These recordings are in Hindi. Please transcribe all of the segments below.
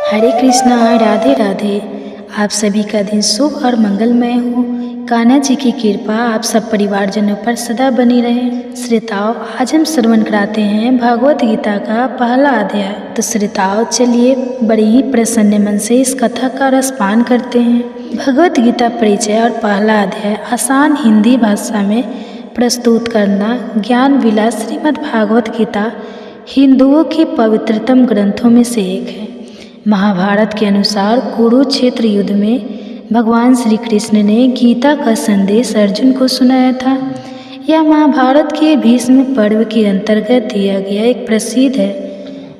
हरे कृष्णा, राधे राधे। आप सभी का दिन शुभ और मंगलमय हो। कान्हा जी की कृपा आप सब परिवारजनों पर सदा बनी रहे। श्रोताओं, आज हम श्रवण कराते हैं भागवत गीता का पहला अध्याय। तो श्रोताओं, चलिए बड़ी ही प्रसन्न मन से इस कथा का रसपान करते हैं। भगवत गीता परिचय और पहला अध्याय आसान हिंदी भाषा में प्रस्तुत करना। ज्ञान विलास श्रीमद् भागवत गीता हिंदुओं के पवित्रतम ग्रंथों में से एक है। महाभारत के अनुसार कुरुक्षेत्र युद्ध में भगवान श्री कृष्ण ने गीता का संदेश अर्जुन को सुनाया था। यह महाभारत के भीष्म पर्व के अंतर्गत दिया गया एक प्रसिद्ध है।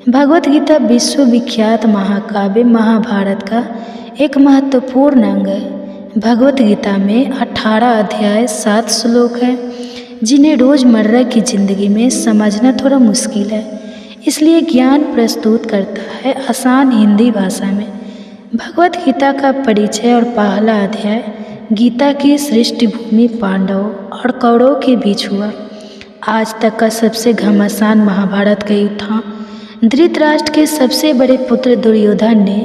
भगवत गीता विश्वविख्यात महाकाव्य महाभारत का एक महत्वपूर्ण अंग है। भगवत गीता में 18 अध्याय 7 श्लोक है, जिन्हें रोज़मर्रा की जिंदगी में समझना थोड़ा मुश्किल है, इसलिए ज्ञान प्रस्तुत करता है आसान हिंदी भाषा में। भगवत गीता का परिचय और पहला अध्याय गीता की सृष्टि भूमि पांडवों और कौरवों के बीच हुआ। आज तक का सबसे घमासान महाभारत का युद्ध था। धृतराष्ट्र के सबसे बड़े पुत्र दुर्योधन ने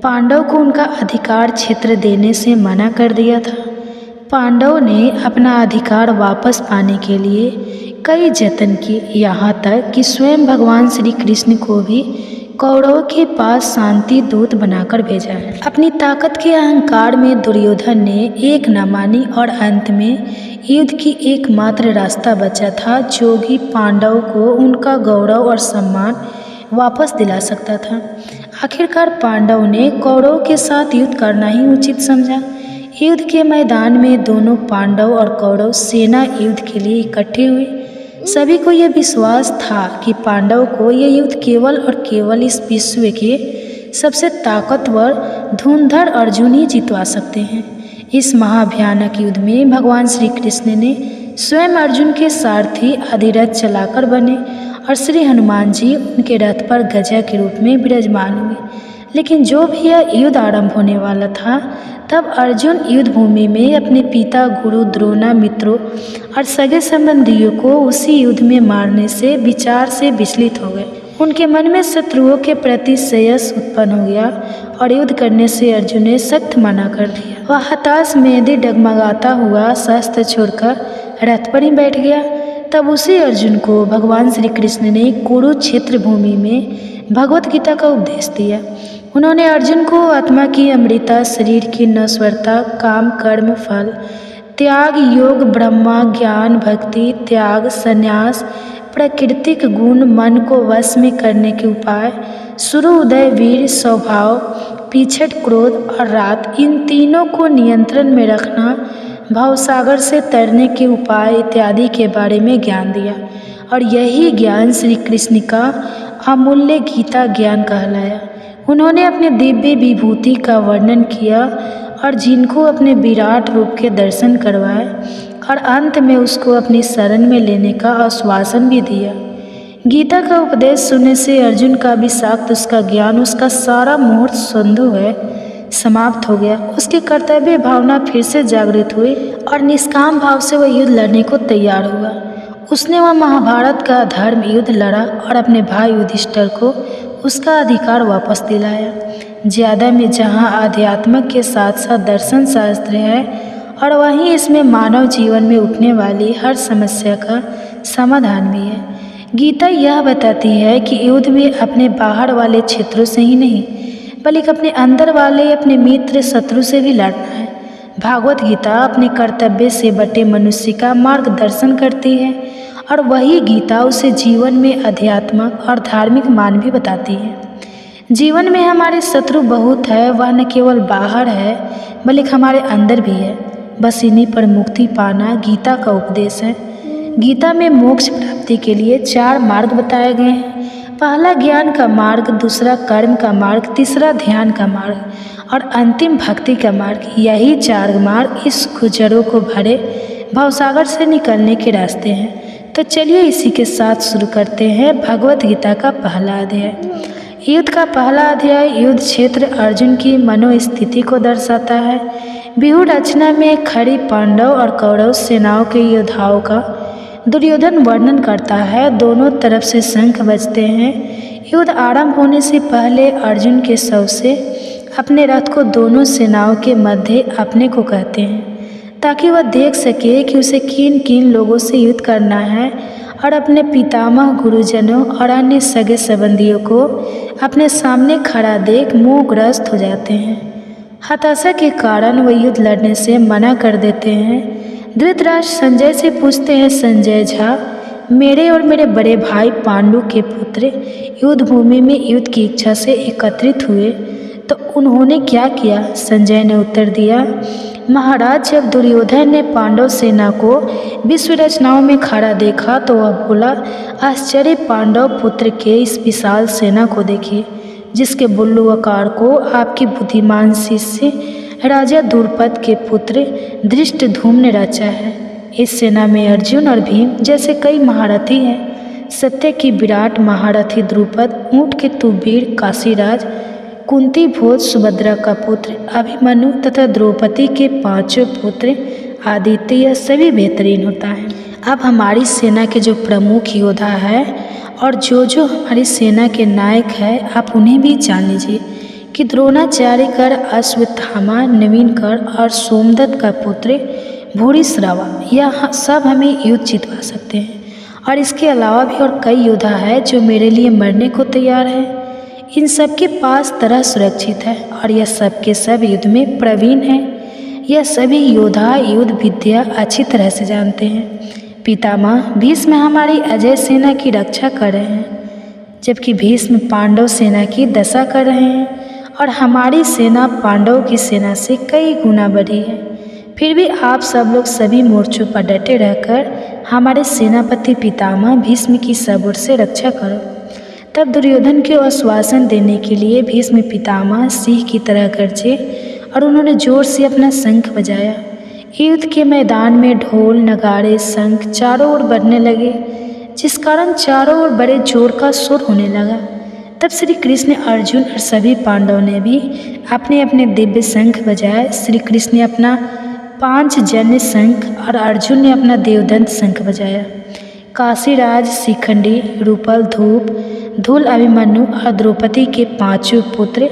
पांडव को उनका अधिकार क्षेत्र देने से मना कर दिया था। पांडवों ने अपना अधिकार वापस पाने के लिए कई जतन किए, यहाँ तक कि स्वयं भगवान श्री कृष्ण को भी कौरवों के पास शांति दूत बनाकर भेजा है। अपनी ताकत के अहंकार में दुर्योधन ने एक न मानी और अंत में युद्ध की एकमात्र रास्ता बचा था जो कि पांडवों को उनका गौरव और सम्मान वापस दिला सकता था। आखिरकार पांडवों ने कौरवों के साथ युद्ध करना ही उचित समझा। युद्ध के मैदान में दोनों पांडव और कौरव सेना युद्ध के लिए इकट्ठे हुए। सभी को यह विश्वास था कि पांडव को यह युद्ध केवल और केवल इस विश्व के सबसे ताकतवर धनुर्धर अर्जुन ही जितवा सकते हैं। इस महाभयानक युद्ध में भगवान श्री कृष्ण ने स्वयं अर्जुन के सारथी अधिरथ चलाकर बने और श्री हनुमान जी उनके रथ पर गजा के रूप में विराजमान हुए। लेकिन जो भी यह युद्ध आरंभ होने वाला था, तब अर्जुन युद्ध भूमि में अपने पिता गुरु द्रोणा मित्रों और सगे संबंधियों को उसी युद्ध में मारने से विचार से विचलित हो गए। उनके मन में शत्रुओं के प्रति संशय उत्पन्न हो गया और युद्ध करने से अर्जुन ने सख्त मना कर दिया। वह हताश मेदे डगमगाता हुआ शस्त्र छोड़कर रथ पर ही बैठ गया। तब उसी अर्जुन को भगवान श्री कृष्ण ने कुरुक्षेत्र भूमि में भगवत गीता का उपदेश दिया। उन्होंने अर्जुन को आत्मा की अमृता, शरीर की नश्वरता, काम कर्म फल, त्याग, योग, ब्रह्मा, ज्ञान, भक्ति, त्याग, संन्यास, प्राकृतिक गुण, मन को वश में करने के उपाय, शुरू उदय, वीर, स्वभाव, पीछट, क्रोध और रात, इन तीनों को नियंत्रण में रखना, भवसागर से तैरने के उपाय इत्यादि के बारे में ज्ञान दिया। और यही ज्ञान श्री कृष्ण का अमूल्य गीता ज्ञान कहलाया। उन्होंने अपने दिव्य विभूति का वर्णन किया और जिनको अपने विराट रूप के दर्शन करवाए और अंत में उसको अपनी शरण में लेने का आश्वासन भी दिया। गीता का उपदेश सुनने से अर्जुन का विषाक्त उसका ज्ञान, उसका सारा मुहूर्त संधु है समाप्त हो गया। उसकी कर्तव्य भावना फिर से जागृत हुई और निष्काम भाव से वह युद्ध लड़ने को तैयार हुआ। उसने वह महाभारत का धर्म युद्ध लड़ा और अपने भाई युधिष्ठिर को उसका अधिकार वापस दिलाया। ज़्यादा में जहाँ आध्यात्म के साथ साथ दर्शन शास्त्र है और वहीं इसमें मानव जीवन में उठने वाली हर समस्या का समाधान भी है। गीता यह बताती है कि युद्ध में अपने बाहर वाले क्षेत्रों से ही नहीं, बल्कि अपने अंदर वाले अपने मित्र शत्रु से भी लड़ना है। भागवत गीता अपने कर्तव्य से बटे मनुष्य का मार्गदर्शन करती है और वही गीता उसे जीवन में अध्यात्मक और धार्मिक मान भी बताती है। जीवन में हमारे शत्रु बहुत है, वह न केवल बाहर है बल्कि हमारे अंदर भी है। बस इन्हीं पर मुक्ति पाना गीता का उपदेश है। गीता में मोक्ष प्राप्ति के लिए 4 मार्ग बताए गए हैं। पहला ज्ञान का मार्ग, दूसरा कर्म का मार्ग, तीसरा ध्यान का मार्ग और अंतिम भक्ति का मार्ग। यही 4 मार्ग इस गुजरों को भरे भवसागर से निकलने के रास्ते हैं। तो चलिए इसी के साथ शुरू करते हैं भगवत गीता का पहला अध्याय। युद्ध का पहला अध्याय युद्ध क्षेत्र अर्जुन की मनोस्थिति को दर्शाता है। व्यूह रचना में खड़ी पांडव और कौरव सेनाओं के योद्धाओं का दुर्योधन वर्णन करता है। दोनों तरफ से शंख बजते हैं। युद्ध आरंभ होने से पहले अर्जुन के शव से अपने रथ को दोनों सेनाओं के मध्य अपने को कहते हैं, ताकि वह देख सके कि उसे किन किन लोगों से युद्ध करना है, और अपने पितामह, गुरुजनों और अन्य सगे संबंधियों को अपने सामने खड़ा देख मोहग्रस्त हो जाते हैं। हताशा के कारण वह युद्ध लड़ने से मना कर देते हैं। धृतराष्ट्र संजय से पूछते हैं, संजय झा, मेरे और मेरे बड़े भाई पांडु के पुत्र युद्ध भूमि में युद्ध की इच्छा से एकत्रित हुए तो उन्होंने क्या किया? संजय ने उत्तर दिया, महाराज, जब दुर्योधन ने पांडव सेना को विश्व रचनाओं में खड़ा देखा तो वह बोला, आश्चर्य, पांडव पुत्र के इस विशाल सेना को देखिए, जिसके बुल्लू आकार को आपकी बुद्धिमान शिष्य राजा द्रुपद के पुत्र धृष्टद्युम्न ने रचा है। इस सेना में अर्जुन और भीम जैसे कई महारथी हैं। सत्य की विराट महारथी द्रुपद, ऊंट के तुवीर काशीराज, कुंती भोज सुभद्रा का पुत्र अभिमन्यु तथा द्रौपदी के पांचों पुत्र आदित्य, यह सभी बेहतरीन होता है। अब हमारी सेना के जो प्रमुख योद्धा है और जो हमारी सेना के नायक है, आप उन्हें भी जान लीजिए कि द्रोणाचार्य कर, अश्वत्थामा, नवीन कर और सोमदत्त का पुत्र भूरिश्रवा, यह सब हमें युद्ध जितवा सकते हैं। और इसके अलावा भी और कई योद्धा है जो मेरे लिए मरने को तैयार है। इन सब के पास तरह सुरक्षित है और यह सब के सब युद्ध में प्रवीण हैं। यह सभी योद्धा युद्ध विद्या अच्छी तरह से जानते हैं। पितामह भीष्म हमारी अजय सेना की रक्षा कर रहे हैं, जबकि भीष्म पांडव सेना की दशा कर रहे हैं और हमारी सेना पांडवों की सेना से कई गुना बड़ी है। फिर भी आप सब लोग सभी मोर्चों पर डटे रहकर हमारे सेनापति पितामह भीष्म की सब ओर से रक्षा करो। तब दुर्योधन को आश्वासन देने के लिए भीष्म पितामह सिंह की तरह गरजे और उन्होंने जोर से अपना शंख बजाया। युद्ध के मैदान में ढोल, नगाड़े, शंख चारों ओर बजने लगे, जिस कारण चारों ओर बड़े जोर का शोर होने लगा। तब श्री कृष्ण, अर्जुन और सभी पांडवों ने भी अपने अपने दिव्य शंख बजाए। श्री कृष्ण ने अपना पांचजन्य शंख और अर्जुन ने अपना देवदंत शंख बजाया। काशीराज, शिखंडी, रूपल, धूप, धूल, अभिमन्यु और द्रौपदी के पांचों पुत्र,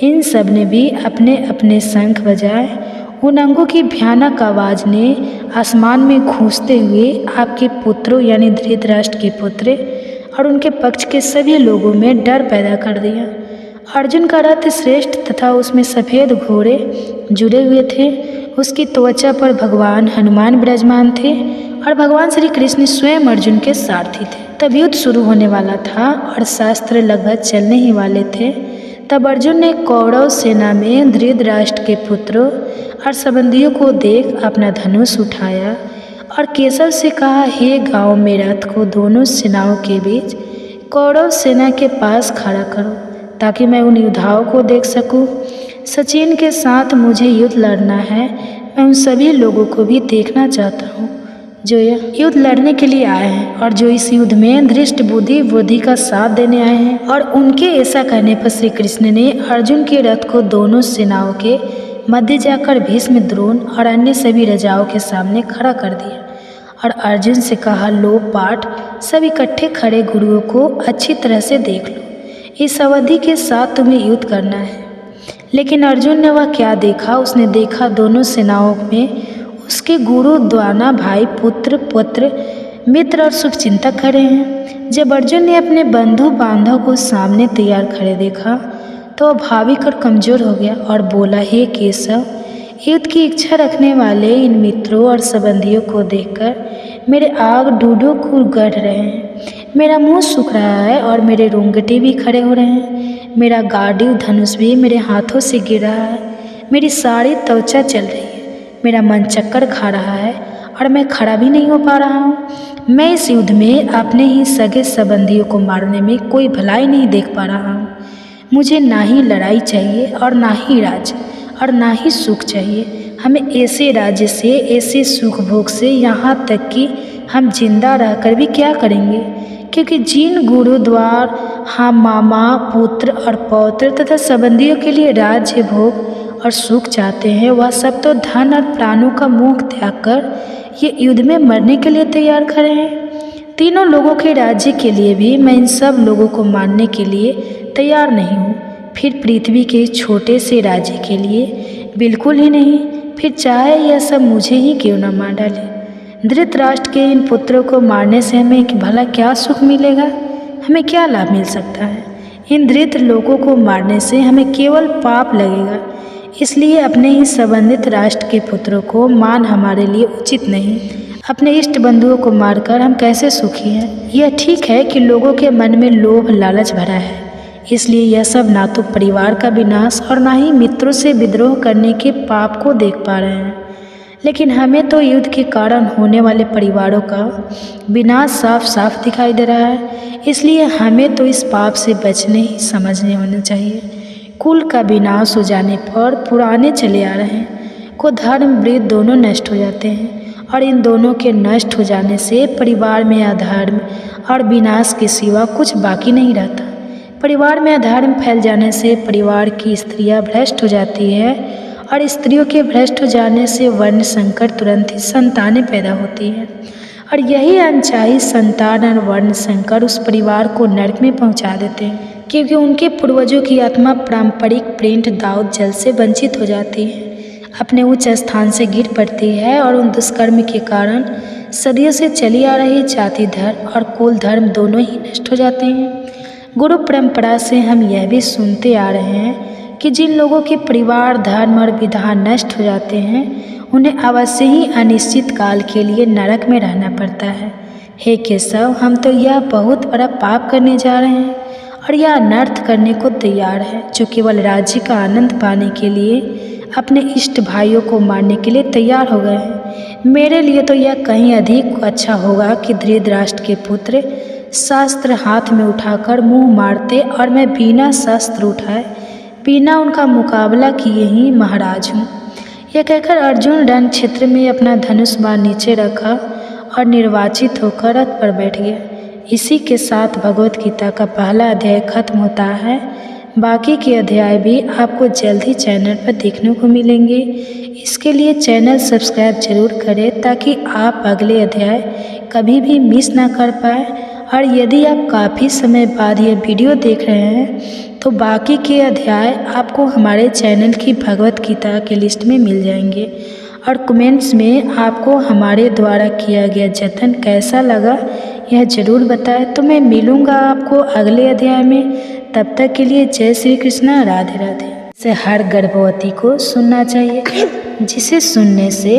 इन सब ने भी अपने अपने शंख बजाए। उन अंगों की भयानक आवाज़ ने आसमान में गूंजते हुए आपके पुत्रों यानी धृतराष्ट्र के पुत्र और उनके पक्ष के सभी लोगों में डर पैदा कर दिया। अर्जुन का रथ श्रेष्ठ तथा उसमें सफ़ेद घोड़े जुड़े हुए थे। उसकी त्वचा पर भगवान हनुमान विराजमान थे और भगवान श्री कृष्ण स्वयं अर्जुन के सारथी थे। तब युद्ध शुरू होने वाला था और शास्त्र लगभग चलने ही वाले थे। तब अर्जुन ने कौरव सेना में धृतराष्ट्र के पुत्रों और संबंधियों को देख अपना धनुष उठाया और केशव से कहा, हे गाँव में रथ को दोनों सेनाओं के बीच कौरव सेना के पास खड़ा करो, ताकि मैं उन योद्धाओं को देख सकूं। सचिन के साथ मुझे युद्ध लड़ना है। मैं उन सभी लोगों को भी देखना चाहता हूँ जो यह युद्ध लड़ने के लिए आए हैं और जो इस युद्ध में धृष्ट बुद्धि का साथ देने आए हैं। और उनके ऐसा कहने पर श्री कृष्ण ने अर्जुन के रथ को दोनों सेनाओं के मध्य जाकर भीष्म, द्रोण और अन्य सभी राजाओं के सामने खड़ा कर दिया और अर्जुन से कहा, लो पाठ, सब इकट्ठे खड़े गुरुओं को अच्छी तरह से देख लो। इस अवधि के साथ तुम्हें युद्ध करना है। लेकिन अर्जुन ने वह क्या देखा? उसने देखा दोनों सेनाओं में उसके गुरु, द्वाना, भाई, पुत्र, मित्र और शुभचिंतक खड़े हैं। जब अर्जुन ने अपने बंधु बांधव को सामने तैयार खड़े देखा तो वह भाविक और कमजोर हो गया और बोला, हे केशव, युद्ध की इच्छा रखने वाले इन मित्रों और संबंधियों को देखकर मेरे आग डूडों को गढ़ रहे हैं। मेरा मुंह सूख रहा है और मेरे रोंगटे भी खड़े हो रहे हैं। मेरा गांडीव धनुष भी मेरे हाथों से गिर रहा है। मेरी सारी त्वचा चल रही है। मेरा मन चक्कर खा रहा है और मैं खड़ा भी नहीं हो पा रहा हूँ। मैं इस युद्ध में अपने ही सगे संबंधियों को मारने में कोई भलाई नहीं देख पा रहा हूँ। मुझे ना ही लड़ाई चाहिए और ना ही राज्य और ना ही सुख चाहिए। हमें ऐसे राज्य से, ऐसे सुख भोग से, यहाँ तक कि हम जिंदा रहकर भी क्या करेंगे? क्योंकि जिन गुरु द्वार हम मामा, पुत्र और पौत्र तथा संबंधियों के लिए राज्य, भोग और सुख चाहते हैं, वह सब तो धन और प्राणों का मोह त्याग कर ये युद्ध में मरने के लिए तैयार खड़े हैं। तीनों लोगों के राज्य के लिए भी मैं इन सब लोगों को मारने के लिए तैयार नहीं हूँ। फिर पृथ्वी के छोटे से राज्य के लिए बिल्कुल ही नहीं। फिर चाहे यह सब मुझे ही क्यों न मार डाले। धृतराष्ट्र के इन पुत्रों को मारने से हमें भला क्या सुख मिलेगा, हमें क्या लाभ मिल सकता है। इन धृत लोगों को मारने से हमें केवल पाप लगेगा। इसलिए अपने ही संबंधित राष्ट्र के पुत्रों को मान हमारे लिए उचित नहीं। अपने इष्ट बंधुओं को मारकर हम कैसे सुखी हैं। यह ठीक है कि लोगों के मन में लोभ लालच भरा है, इसलिए यह सब ना तो परिवार का विनाश और ना ही मित्रों से विद्रोह करने के पाप को देख पा रहे हैं। लेकिन हमें तो युद्ध के कारण होने वाले परिवारों का विनाश साफ साफ दिखाई दे रहा है। इसलिए हमें तो इस पाप से बचने ही समझने होना चाहिए। कुल का विनाश हो जाने पर पुराने चले आ रहे हैं को धर्म वृद्ध दोनों नष्ट हो जाते हैं, और इन दोनों के नष्ट हो जाने से परिवार में अधर्म और विनाश के सिवा कुछ बाकी नहीं रहता। परिवार में अधर्म फैल जाने से परिवार की स्त्रियां भ्रष्ट हो जाती है, और स्त्रियों के भ्रष्ट हो जाने से वर्ण संकर तुरंत ही संतानें पैदा होती हैं, और यही अनचाही संतान और वर्ण संकर उस परिवार को नरक में पहुंचा देते हैं, क्योंकि उनके पूर्वजों की आत्मा पारंपरिक प्रिंट दाऊद जल से वंचित हो जाती है, अपने उच्च स्थान से गिर पड़ती है, और उन दुष्कर्म के कारण सदियों से चली आ रही जाति धर्म और कुल धर्म दोनों ही नष्ट हो जाते हैं। गुरु परंपरा से हम यह भी सुनते आ रहे हैं कि जिन लोगों के परिवार धर्म और विधान नष्ट हो जाते हैं उन्हें अवश्य ही अनिश्चित काल के लिए नरक में रहना पड़ता है। हे केशव, हम तो यह बहुत बड़ा पाप करने जा रहे हैं और यह अनर्थ करने को तैयार है, जो केवल राज्य का आनंद पाने के लिए अपने इष्ट भाइयों को मारने के लिए तैयार हो गए हैं। मेरे लिए तो यह कहीं अधिक अच्छा होगा कि धृतराष्ट्र के पुत्र शस्त्र हाथ में उठाकर मुंह मारते और मैं बिना शस्त्र उठाए बिना उनका मुकाबला किए ही महाराज हूँ। यह कहकर अर्जुन रण क्षेत्र में अपना धनुष बाण नीचे रखा और निर्वाचित होकर रथ पर बैठ गया। इसी के साथ भगवत गीता का पहला अध्याय खत्म होता है। बाकी के अध्याय भी आपको जल्द ही चैनल पर देखने को मिलेंगे। इसके लिए चैनल सब्सक्राइब जरूर करें ताकि आप अगले अध्याय कभी भी मिस ना कर पाए। और यदि आप काफ़ी समय बाद यह वीडियो देख रहे हैं तो बाकी के अध्याय आपको हमारे चैनल की भगवत गीता के लिस्ट में मिल जाएंगे। और कमेंट्स में आपको हमारे द्वारा किया गया जतन कैसा लगा यह ज़रूर बताएं। तो मैं मिलूँगा आपको अगले अध्याय में। तब तक के लिए जय श्री कृष्णा, राधे राधे। से हर गर्भवती को सुनना चाहिए, जिसे सुनने से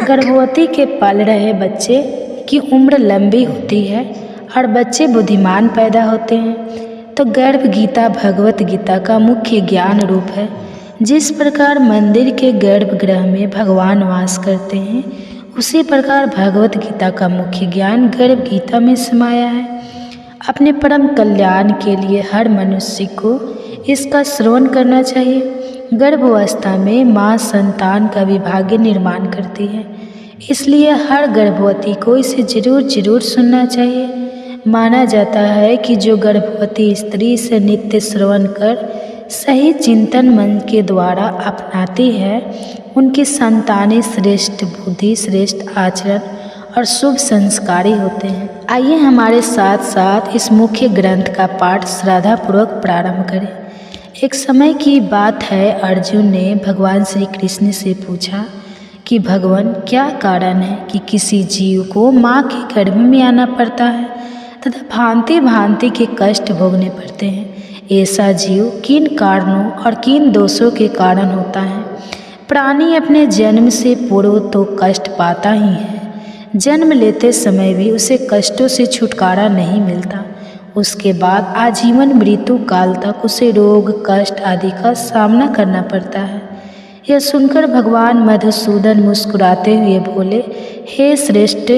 गर्भवती के पल रहे बच्चे की उम्र लंबी होती है और बच्चे बुद्धिमान पैदा होते हैं। तो गर्भ गीता भगवत गीता का मुख्य ज्ञान रूप है। जिस प्रकार मंदिर के गर्भगृह में भगवान वास करते हैं, उसी प्रकार भगवत गीता का मुख्य ज्ञान गर्भ गीता में समाया है। अपने परम कल्याण के लिए हर मनुष्य को इसका श्रवण करना चाहिए। गर्भावस्था में माँ संतान का विभाग्य निर्माण करती है, इसलिए हर गर्भवती को इसे जरूर सुनना चाहिए। माना जाता है कि जो गर्भवती स्त्री से नित्य श्रवण कर सही चिंतन मन के द्वारा अपनाती है, उनकी संतानें श्रेष्ठ बुद्धि, श्रेष्ठ आचरण और शुभ संस्कारी होते हैं। आइए हमारे साथ साथ इस मुख्य ग्रंथ का पाठ श्रद्धापूर्वक प्रारंभ करें। एक समय की बात है, अर्जुन ने भगवान श्री कृष्ण से पूछा कि भगवान, क्या कारण है कि किसी जीव को माँ के गर्भ में आना पड़ता है तथा भांति भांति के कष्ट भोगने पड़ते हैं। ऐसा जीव किन कारणों और किन दोषों के कारण होता है। प्राणी अपने जन्म से पूर्व तो कष्ट पाता ही है, जन्म लेते समय भी उसे कष्टों से छुटकारा नहीं मिलता। उसके बाद आजीवन मृत्यु काल तक उसे रोग कष्ट आदि का सामना करना पड़ता है। यह सुनकर भगवान मधुसूदन मुस्कुराते हुए बोले, हे श्रेष्ठ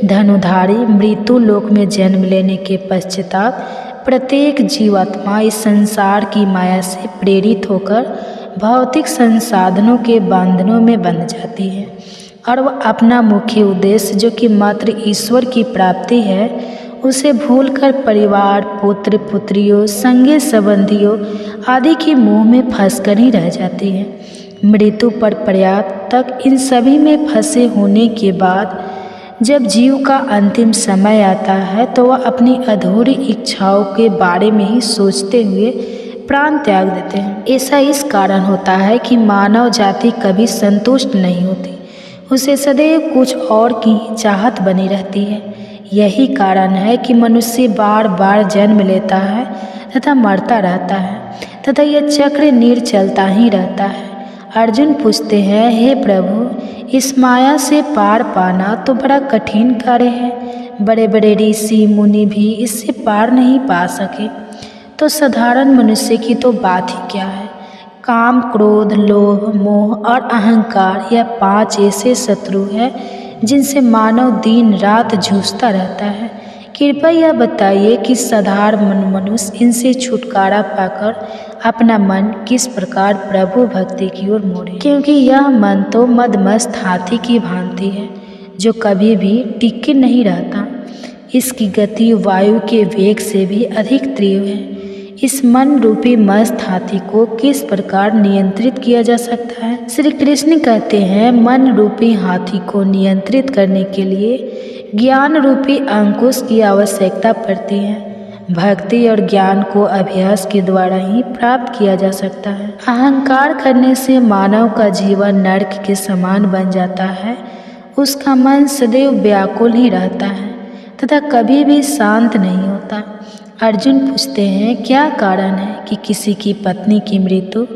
धनुधारी, मृत्यु लोक में जन्म लेने के पश्चात प्रत्येक जीवात्मा इस संसार की माया से प्रेरित होकर भौतिक संसाधनों के बंधनों में बंध जाती है और वह अपना मुख्य उद्देश्य, जो कि मात्र ईश्वर की प्राप्ति है, उसे भूलकर परिवार, पुत्र पुत्रियों, संगी संबंधियों आदि के मोह में फंसकर ही रह जाती है। मृत्यु पर पर्याप्त तक इन सभी में फंसे होने के बाद जब जीव का अंतिम समय आता है तो वह अपनी अधूरी इच्छाओं के बारे में ही सोचते हुए प्राण त्याग देते हैं। ऐसा इस कारण होता है कि मानव जाति कभी संतुष्ट नहीं होती, उसे सदैव कुछ और की चाहत बनी रहती है। यही कारण है कि मनुष्य बार बार जन्म लेता है तथा मरता रहता है तथा यह चक्र नीर चलता ही रहता है। अर्जुन पूछते हैं, हे प्रभु, इस माया से पार पाना तो बड़ा कठिन कार्य है। बड़े बड़े ऋषि मुनि भी इससे पार नहीं पा सके, तो साधारण मनुष्य की तो बात ही क्या है। काम, क्रोध, लोभ, मोह और अहंकार यह 5 ऐसे शत्रु हैं जिनसे मानव दिन रात जूझता रहता है। कृपया यह बताइए कि साधारण मनुष्य इनसे छुटकारा पाकर अपना मन किस प्रकार प्रभु भक्ति की ओर मोड़े, क्योंकि यह मन तो मदमस्त हाथी की भांति है जो कभी भी टिके नहीं रहता। इसकी गति वायु के वेग से भी अधिक तीव्र है। इस मन रूपी मस्त हाथी को किस प्रकार नियंत्रित किया जा सकता है? श्री कृष्ण कहते हैं, मन रूपी हाथी को नियंत्रित करने के लिए ज्ञान रूपी अंकुश की आवश्यकता पड़ती है। भक्ति और ज्ञान को अभ्यास के द्वारा ही प्राप्त किया जा सकता है। अहंकार करने से मानव का जीवन नरक के समान बन जाता है। उसका मन सदैव व्याकुल ही रहता है तथा कभी भी शांत नहीं होता। अर्जुन पूछते हैं, क्या कारण है कि किसी की पत्नी की मृत्यु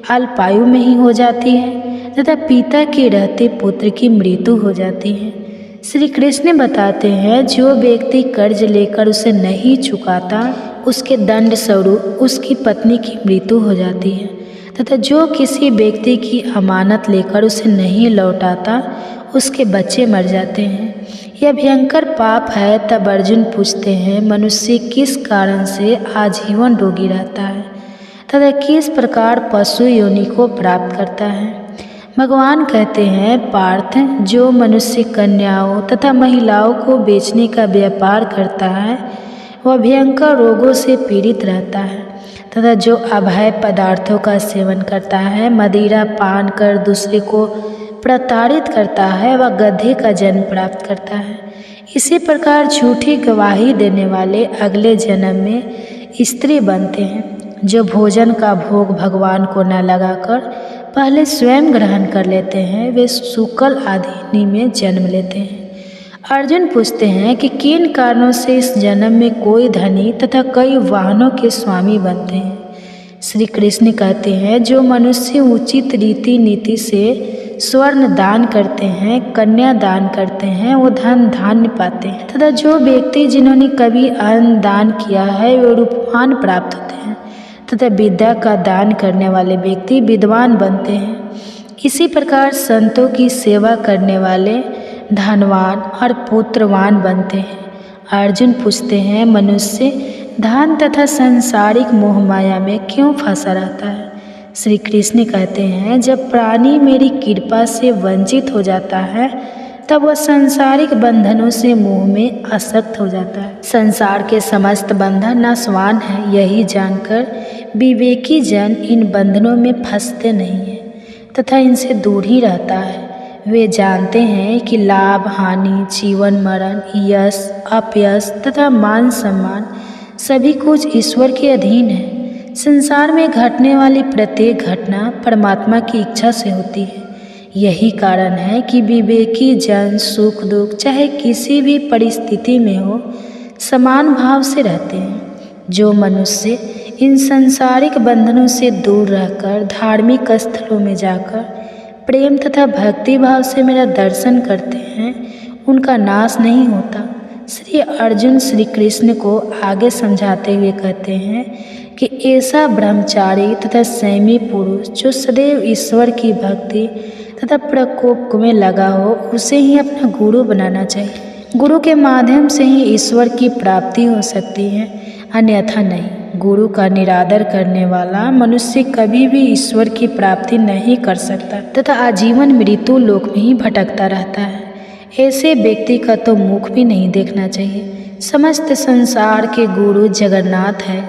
अल्पायु में ही हो जाती है तथा पिता के रहते पुत्र की मृत्यु हो जाती है? श्री कृष्ण बताते हैं, जो व्यक्ति कर्ज लेकर उसे नहीं चुकाता उसके दंड स्वरूप उसकी पत्नी की मृत्यु हो जाती है तथा जो किसी व्यक्ति की अमानत लेकर उसे नहीं लौटाता उसके बच्चे मर जाते हैं। यह भयंकर पाप है। तब अर्जुन पूछते हैं, मनुष्य किस कारण से आजीवन रोगी रहता है तथा किस प्रकार पशु योनि को प्राप्त करता है? भगवान कहते हैं, पार्थ, जो मनुष्य कन्याओं तथा महिलाओं को बेचने का व्यापार करता है वह भयंकर रोगों से पीड़ित रहता है तथा जो अभय पदार्थों का सेवन करता है, मदिरा पान कर दूसरे को प्रताड़ित करता है, वह गधे का जन्म प्राप्त करता है। इसी प्रकार झूठी गवाही देने वाले अगले जन्म में स्त्री बनते हैं। जो भोजन का भोग भगवान को न लगाकर पहले स्वयं ग्रहण कर लेते हैं, वे शुक्ल आदि में जन्म लेते हैं। अर्जुन पूछते हैं कि किन कारणों से इस जन्म में कोई धनी तथा कई वाहनों के स्वामी बनते हैं? श्री कृष्ण कहते हैं, जो मनुष्य उचित रीति नीति से स्वर्ण दान करते हैं, कन्या दान करते हैं, वो धन धान्य पाते हैं तथा जो व्यक्ति जिन्होंने कभी अन्न दान किया है वे रूपवान प्राप्त होते हैं तथा विद्या का दान करने वाले व्यक्ति विद्वान बनते हैं। इसी प्रकार संतों की सेवा करने वाले धनवान और पुत्रवान बनते हैं। अर्जुन पूछते हैं, मनुष्य धन तथा सांसारिक मोह माया में क्यों फंसा रहता है? श्री कृष्ण कहते हैं, जब प्राणी मेरी कृपा से वंचित हो जाता है तब वह सांसारिक बंधनों से मोह में आसक्त हो जाता है। संसार के समस्त बंधन नाशवान है, यही जानकर विवेकी जन इन बंधनों में फंसते नहीं हैं तथा इनसे दूर ही रहता है। वे जानते हैं कि लाभ हानि, जीवन मरण, यश अपयश तथा मान सम्मान सभी कुछ ईश्वर के अधीन है। संसार में घटने वाली प्रत्येक घटना परमात्मा की इच्छा से होती है। यही कारण है कि विवेकी जन सुख दुख चाहे किसी भी परिस्थिति में हो समान भाव से रहते हैं। जो मनुष्य इन सांसारिक बंधनों से दूर रहकर धार्मिक स्थलों में जाकर प्रेम तथा भक्ति भाव से मेरा दर्शन करते हैं, उनका नाश नहीं होता। श्री अर्जुन श्री कृष्ण को आगे समझाते हुए कहते हैं कि ऐसा ब्रह्मचारी तथा संयमी पुरुष जो सदैव ईश्वर की भक्ति तथा प्रकोप में लगा हो, उसे ही अपना गुरु बनाना चाहिए। गुरु के माध्यम से ही ईश्वर की प्राप्ति हो सकती है, अन्यथा नहीं। गुरु का निरादर करने वाला मनुष्य कभी भी ईश्वर की प्राप्ति नहीं कर सकता तथा आजीवन मृत्यु लोक में ही भटकता रहता है। ऐसे व्यक्ति का तो मुख भी नहीं देखना चाहिए। समस्त संसार के गुरु जगन्नाथ है,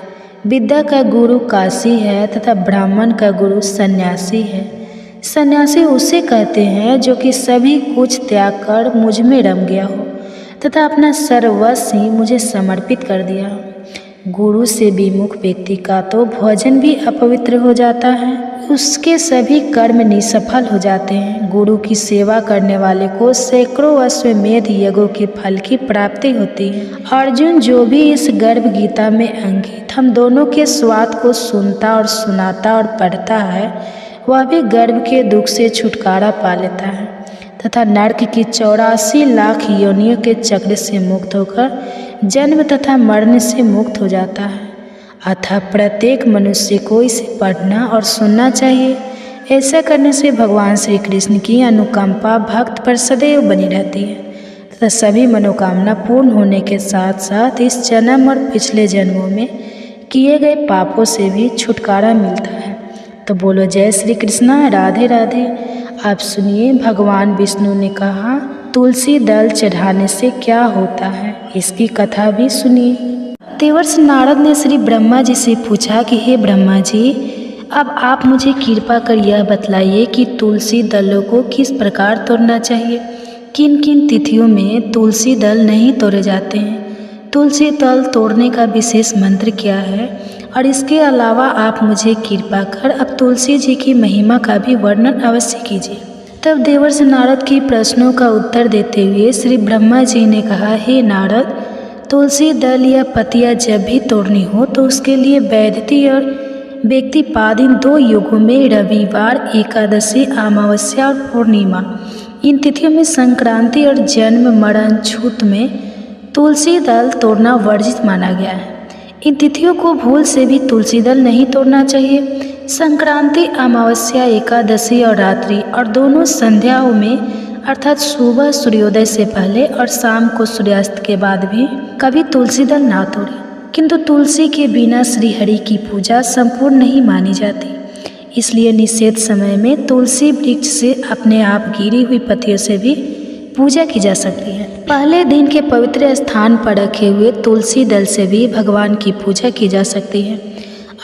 विद्या का गुरु काशी है तथा ब्राह्मण का गुरु सन्यासी है। सन्यासी उसे कहते हैं जो कि सभी कुछ त्याग कर मुझ में रम गया हो तथा अपना सर्वस्व ही मुझे समर्पित कर दिया हो। गुरु से विमुख व्यक्ति का तो भोजन भी अपवित्र हो जाता है, उसके सभी कर्म निष्फल हो जाते हैं। गुरु की सेवा करने वाले को सैकड़ों अश्वमेध यज्ञों के फल की प्राप्ति होती है। अर्जुन, जो भी इस गर्भ गीता में अंकित हम दोनों के स्वाद को सुनता और सुनाता और पढ़ता है, वह भी गर्भ के दुख से छुटकारा पा लेता है तथा नरक की 84 लाख योनियों के चक्र से मुक्त होकर जन्म तथा मरण से मुक्त हो जाता है। अतः प्रत्येक मनुष्य को इसे पढ़ना और सुनना चाहिए। ऐसा करने से भगवान श्री कृष्ण की अनुकंपा भक्त पर सदैव बनी रहती है तथा सभी मनोकामना पूर्ण होने के साथ साथ इस जन्म और पिछले जन्मों में किए गए पापों से भी छुटकारा मिलता है। तो बोलो जय श्री कृष्णा, राधे राधे। आप सुनिए, भगवान विष्णु ने कहा तुलसी दल चढ़ाने से क्या होता है, इसकी कथा भी सुनिए। देवर्ष नारद ने श्री ब्रह्मा जी से पूछा कि हे ब्रह्मा जी, अब आप मुझे कृपा कर यह बतलाइए कि तुलसी दलों को किस प्रकार तोड़ना चाहिए, किन किन तिथियों में तुलसी दल नहीं तोड़े जाते हैं, तुलसी दल तोड़ने का विशेष मंत्र क्या है, और इसके अलावा आप मुझे कृपा कर अब तुलसी जी की महिमा का भी वर्णन अवश्य कीजिए। तब देवर्ष नारद की प्रश्नों का उत्तर देते हुए श्री ब्रह्मा जी ने कहा, हे नारद, तुलसी दल या पतिया जब भी तोड़नी हो तो उसके लिए वैदिकी और व्यक्तिपादीन 2 युगों में रविवार, एकादशी, अमावस्या और पूर्णिमा, इन तिथियों में संक्रांति और जन्म मरण छूत में तुलसी दल तोड़ना वर्जित माना गया है। इन तिथियों को भूल से भी तुलसी दल नहीं तोड़ना चाहिए। संक्रांति, अमावस्या, एकादशी और रात्रि और दोनों संध्याओं में अर्थात सुबह सूर्योदय से पहले और शाम को सूर्यास्त के बाद भी कभी तुलसी दल ना तोड़े। किंतु तुलसी के बिना श्रीहरि की पूजा संपूर्ण नहीं मानी जाती, इसलिए निषेध समय में तुलसी वृक्ष से अपने आप गिरी हुई पत्तियों से भी पूजा की जा सकती है। पहले दिन के पवित्र स्थान पर रखे हुए तुलसी दल से भी भगवान की पूजा की जा सकती है।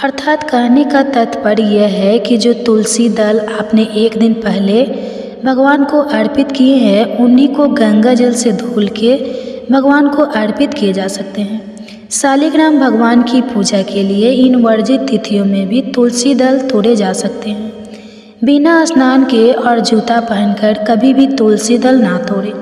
अर्थात कहने का तात्पर्य यह है कि जो तुलसी दल आपने एक दिन पहले भगवान को अर्पित किए हैं, उन्हीं को गंगा जल से धुल के भगवान को अर्पित किए जा सकते हैं। शालिग्राम भगवान की पूजा के लिए इन वर्जित तिथियों में भी तुलसी दल तोड़े जा सकते हैं। बिना स्नान के और जूता पहनकर कभी भी तुलसी दल ना तोड़े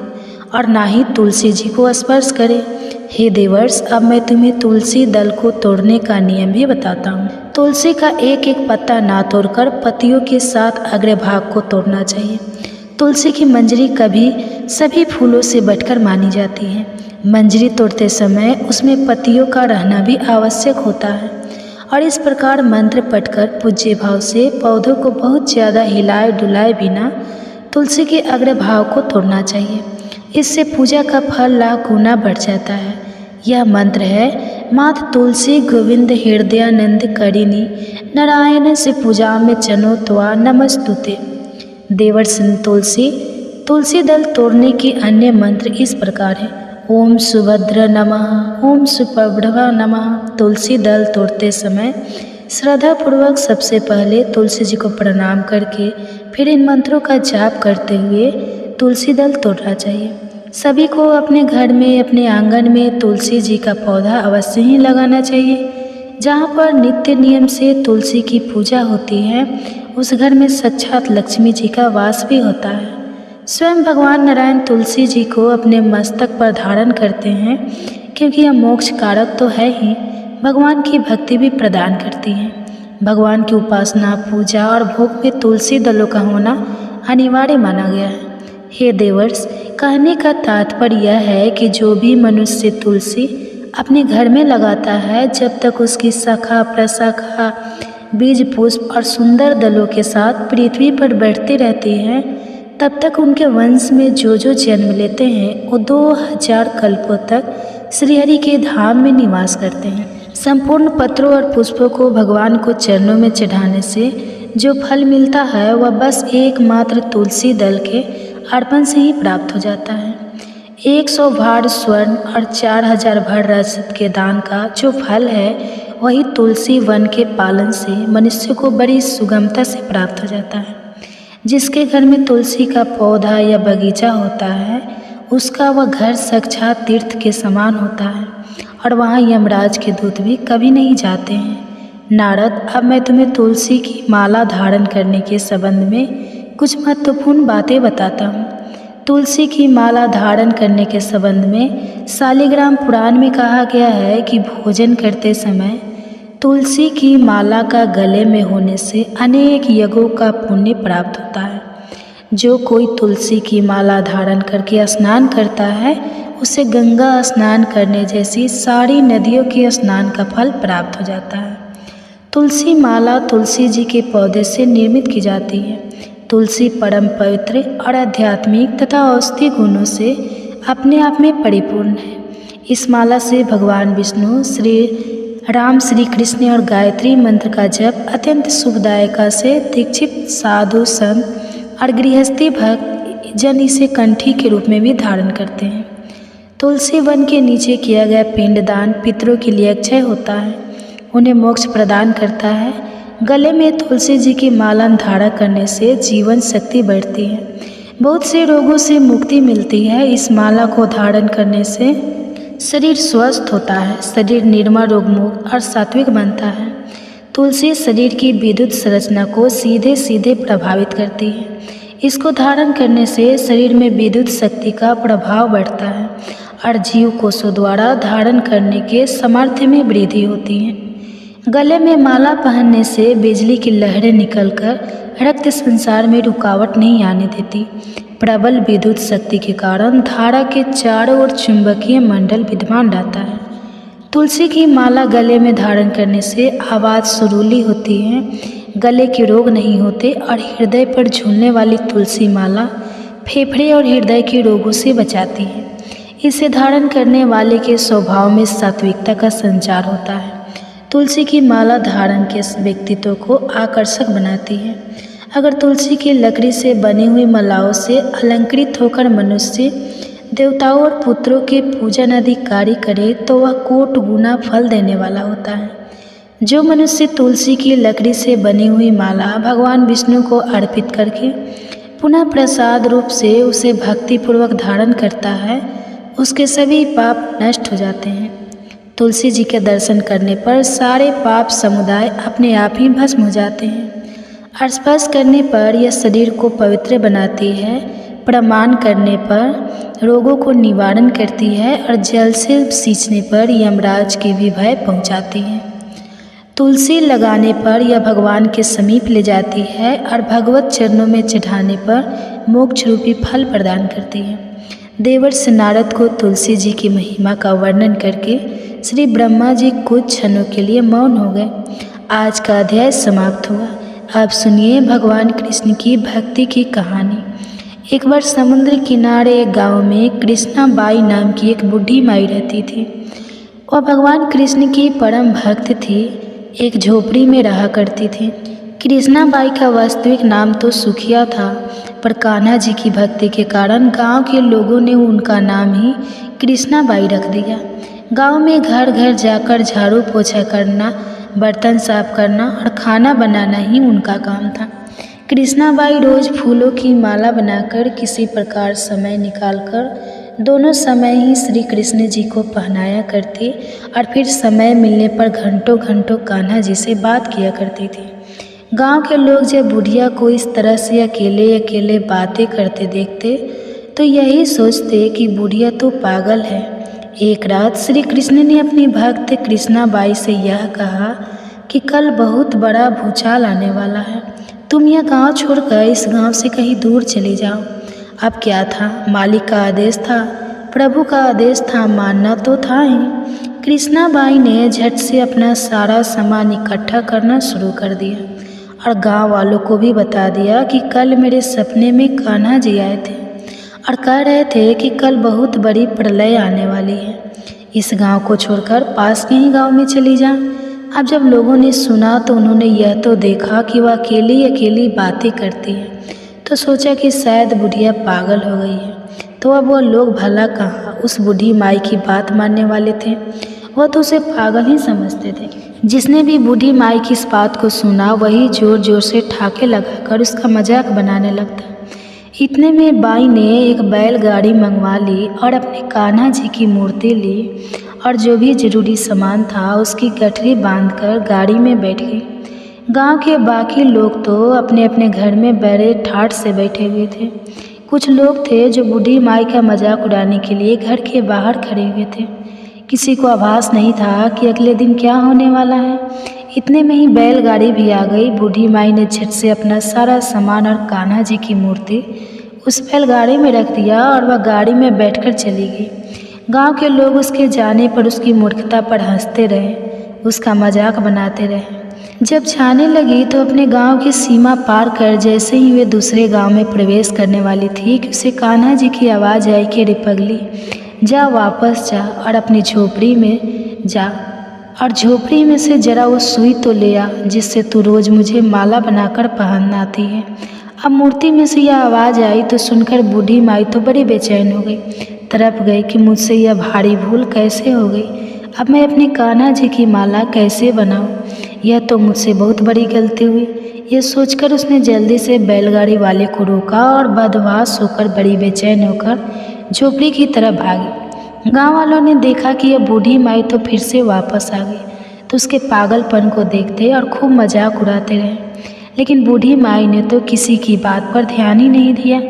और ना ही तुलसी जी को स्पर्श करें। हे देवर्ष, अब मैं तुम्हें तुलसी दल को तोड़ने का नियम भी बताता हूँ। तुलसी का एक एक पत्ता ना तोड़कर पत्तियों के साथ अग्रभाग को तोड़ना चाहिए। तुलसी की मंजरी कभी सभी फूलों से बढ़कर मानी जाती है। मंजरी तोड़ते समय उसमें पत्तियों का रहना भी आवश्यक होता है और इस प्रकार मंत्र पढ़कर पूज्य भाव से पौधों को बहुत ज़्यादा हिलाए डुलाए बिना तुलसी के अग्रभाग को तोड़ना चाहिए। इससे पूजा का फल लाख गुना बढ़ जाता है। यह मंत्र है, मात तुलसी गोविंद हृदयानंद करिनी नारायण से पूजा में चनो त्वा नमस्तुते। देवर्ष तुलसी दल तोड़ने के अन्य मंत्र इस प्रकार है। ओम सुभद्र नमः, ओम सुप्रभा नमः। तुलसी दल तोड़ते समय श्रद्धापूर्वक सबसे पहले तुलसी जी को प्रणाम करके फिर इन मंत्रों का जाप करते हुए तुलसी दल तोड़ना चाहिए। सभी को अपने घर में, अपने आंगन में तुलसी जी का पौधा अवश्य ही लगाना चाहिए। जहाँ पर नित्य नियम से तुलसी की पूजा होती है, उस घर में साक्षात लक्ष्मी जी का वास भी होता है। स्वयं भगवान नारायण तुलसी जी को अपने मस्तक पर धारण करते हैं, क्योंकि यह मोक्ष कारक तो है ही, भगवान की भक्ति भी प्रदान करती है। भगवान की उपासना, पूजा और भोग में तुलसी दलों का होना अनिवार्य माना गया है। हे देवर्ष, कहने का तात्पर्य यह है कि जो भी मनुष्य तुलसी अपने घर में लगाता है, जब तक उसकी शाखा प्रशाखा बीज पुष्प और सुंदर दलों के साथ पृथ्वी पर बढ़ती रहती हैं, तब तक उनके वंश में जो जो जन्म लेते हैं वो 2000 कल्पों तक श्रीहरि के धाम में निवास करते हैं। संपूर्ण पत्रों और पुष्पों को भगवान को चरणों में चढ़ाने से जो फल मिलता है वह बस एकमात्र तुलसी दल के अर्पण से ही प्राप्त हो जाता है। 100 भार स्वर्ण और 4000 भर रजत के दान का जो फल है, वही तुलसी वन के पालन से मनुष्य को बड़ी सुगमता से प्राप्त हो जाता है। जिसके घर में तुलसी का पौधा या बगीचा होता है उसका वह घर साक्षात तीर्थ के समान होता है और वहाँ यमराज के दूत भी कभी नहीं जाते हैं। नारद, अब मैं तुम्हें तुलसी की माला धारण करने के संबंध में कुछ महत्वपूर्ण बातें बताता हूँ। तुलसी की माला धारण करने के संबंध में शालिग्राम पुराण में कहा गया है कि भोजन करते समय तुलसी की माला का गले में होने से अनेक यज्ञों का पुण्य प्राप्त होता है। जो कोई तुलसी की माला धारण करके स्नान करता है उसे गंगा स्नान करने जैसी सारी नदियों के स्नान का फल प्राप्त हो जाता है। तुलसी माला तुलसी जी के पौधे से निर्मित की जाती है। तुलसी परम पवित्र और आध्यात्मिक तथा औषधि गुणों से अपने आप में परिपूर्ण है। इस माला से भगवान विष्णु, श्री राम, श्री कृष्ण और गायत्री मंत्र का जप अत्यंत सुखदायका से दीक्षित साधु, संत और गृहस्थी भक्त जन इसे कंठी के रूप में भी धारण करते हैं। तुलसी वन के नीचे किया गया पिंडदान पितरों के लिए अक्षय होता है, उन्हें मोक्ष प्रदान करता है। गले में तुलसी जी की माला धारण करने से जीवन शक्ति बढ़ती है, बहुत से रोगों से मुक्ति मिलती है। इस माला को धारण करने से शरीर स्वस्थ होता है, शरीर निर्मल, रोगमुक्त और सात्विक बनता है। तुलसी शरीर की विद्युत संरचना को सीधे सीधे प्रभावित करती है। इसको धारण करने से शरीर में विद्युत शक्ति का प्रभाव बढ़ता है और जीव कोषों द्वारा धारण करने के सामर्थ्य में वृद्धि होती है। गले में माला पहनने से बिजली की लहरें निकलकर रक्त संचार में रुकावट नहीं आने देती। प्रबल विद्युत शक्ति के कारण धारा के चारों ओर चुंबकीय मंडल विद्यमान रहता है। तुलसी की माला गले में धारण करने से आवाज़ सुरीली होती है, गले के रोग नहीं होते और हृदय पर झूलने वाली तुलसी माला फेफड़े और हृदय के रोगों से बचाती है। इसे धारण करने वाले के स्वभाव में सात्विकता का संचार होता है। तुलसी की माला धारण के व्यक्तित्व को आकर्षक बनाती है। अगर तुलसी की लकड़ी से बनी हुई मालाओं से अलंकृत होकर मनुष्य देवताओं और पुत्रों के पूजन आदि कार्य करे तो वह कोट गुना फल देने वाला होता है। जो मनुष्य तुलसी की लकड़ी से बनी हुई माला भगवान विष्णु को अर्पित करके पुनः प्रसाद रूप से उसे भक्तिपूर्वक धारण करता है उसके सभी पाप नष्ट हो जाते हैं। तुलसी जी के दर्शन करने पर सारे पाप समुदाय अपने आप ही भस्म हो जाते हैं। स्पर्श करने पर यह शरीर को पवित्र बनाती है, प्रमाण करने पर रोगों को निवारण करती है और जल से सींचने पर यमराज के भी भय पहुँचाती है। तुलसी लगाने पर यह भगवान के समीप ले जाती है और भगवत चरणों में चढ़ाने पर मोक्ष रूपी फल प्रदान करती है। देवर्षि नारद को तुलसी जी की महिमा का वर्णन करके श्री ब्रह्मा जी कुछ क्षणों के लिए मौन हो गए। आज का अध्याय समाप्त हुआ। अब सुनिए भगवान कृष्ण की भक्ति की कहानी। एक बार समुद्र किनारे एक गांव में कृष्णा बाई नाम की एक बूढ़ी माई रहती थी। वह भगवान कृष्ण की परम भक्त थी। एक झोपड़ी में रहा करती थी। कृष्णा बाई का वास्तविक नाम तो सुखिया था, पर कान्हा जी की भक्ति के कारण गांव के लोगों ने उनका नाम ही कृष्णा बाई रख दिया। गांव में घर घर जाकर झाड़ू पोछा करना, बर्तन साफ करना और खाना बनाना ही उनका काम था। कृष्णा बाई रोज फूलों की माला बनाकर किसी प्रकार समय निकालकर दोनों समय ही श्री कृष्ण जी को पहनाया करती और फिर समय मिलने पर घंटों घंटों कान्हा जी से बात किया करती थी। गांव के लोग जब बुढ़िया को इस तरह से अकेले अकेले बातें करते देखते तो यही सोचते कि बुढ़िया तो पागल है। एक रात श्री कृष्ण ने अपनी भक्त कृष्णा बाई से यह कहा कि कल बहुत बड़ा भूचाल आने वाला है, तुम यह गांव छोड़कर इस गांव से कहीं दूर चले जाओ। अब क्या था, मालिक का आदेश था, प्रभु का आदेश था, मानना तो था ही। कृष्णा बाई ने झट से अपना सारा सामान इकट्ठा करना शुरू कर दिया और गांव वालों को भी बता दिया कि कल मेरे सपने में कान्हा जी आए थे और कह रहे थे कि कल बहुत बड़ी प्रलय आने वाली है, इस गांव को छोड़कर पास के ही गांव में चली जा। अब जब लोगों ने सुना तो उन्होंने यह तो देखा कि वह अकेली अकेली बातें करती है, तो सोचा कि शायद बुढ़िया पागल हो गई है। तो अब वह लोग भला कहाँ उस बूढ़ी माई की बात मानने वाले थे। वह तो उसे पागल ही समझते थे। जिसने भी बूढ़ी माई की इस बात को सुना वही जोर जोर से ठाके लगाकर उसका मजाक बनाने लगता। इतने में बाई ने एक बैलगाड़ी मंगवा ली और अपने कान्हा जी की मूर्ति ली और जो भी जरूरी सामान था उसकी गठरी बांधकर गाड़ी में बैठ गई। गांव के बाकी लोग तो अपने अपने घर में बड़े ठाठ से बैठे हुए थे। कुछ लोग थे जो बूढ़ी माई का मजाक उड़ाने के लिए घर के बाहर खड़े हुए थे। किसी को आभास नहीं था कि अगले दिन क्या होने वाला है। इतने में ही बैलगाड़ी भी आ गई। बूढ़ी माई ने झट से अपना सारा सामान और कान्हा जी की मूर्ति उस बैलगाड़ी में रख दिया और वह गाड़ी में बैठकर चली गई। गांव के लोग उसके जाने पर उसकी मूर्खता पर हंसते रहे, उसका मजाक बनाते रहे। जब जाने लगी तो अपने गांव की सीमा पार कर जैसे ही वे दूसरे गांव में प्रवेश करने वाली थी कि उसे कान्हा जी की आवाज़ आई कि रे पगली, जा वापस जा और अपनी झोपड़ी में जा और झोपड़ी में से जरा वो सुई तो ले आ जिससे तू रोज़ मुझे माला बनाकर पहनना आती है। अब मूर्ति में से यह आवाज़ आई तो सुनकर बूढ़ी माई तो बड़ी बेचैन हो गई, तड़प गई कि मुझसे यह भारी भूल कैसे हो गई। अब मैं अपनी कान्हा जी की माला कैसे बनाऊं? यह तो मुझसे बहुत बड़ी गलती हुई। यह सोचकर उसने जल्दी से बैलगाड़ी वाले को रोका और बदहवास होकर बड़ी बेचैन होकर झोपड़ी की तरफ भागी। गांव वालों ने देखा कि यह बूढ़ी माई तो फिर से वापस आ गई, तो उसके पागलपन को देखते और खूब मजाक उड़ाते रहे। लेकिन बूढ़ी माई ने तो किसी की बात पर ध्यान ही नहीं दिया,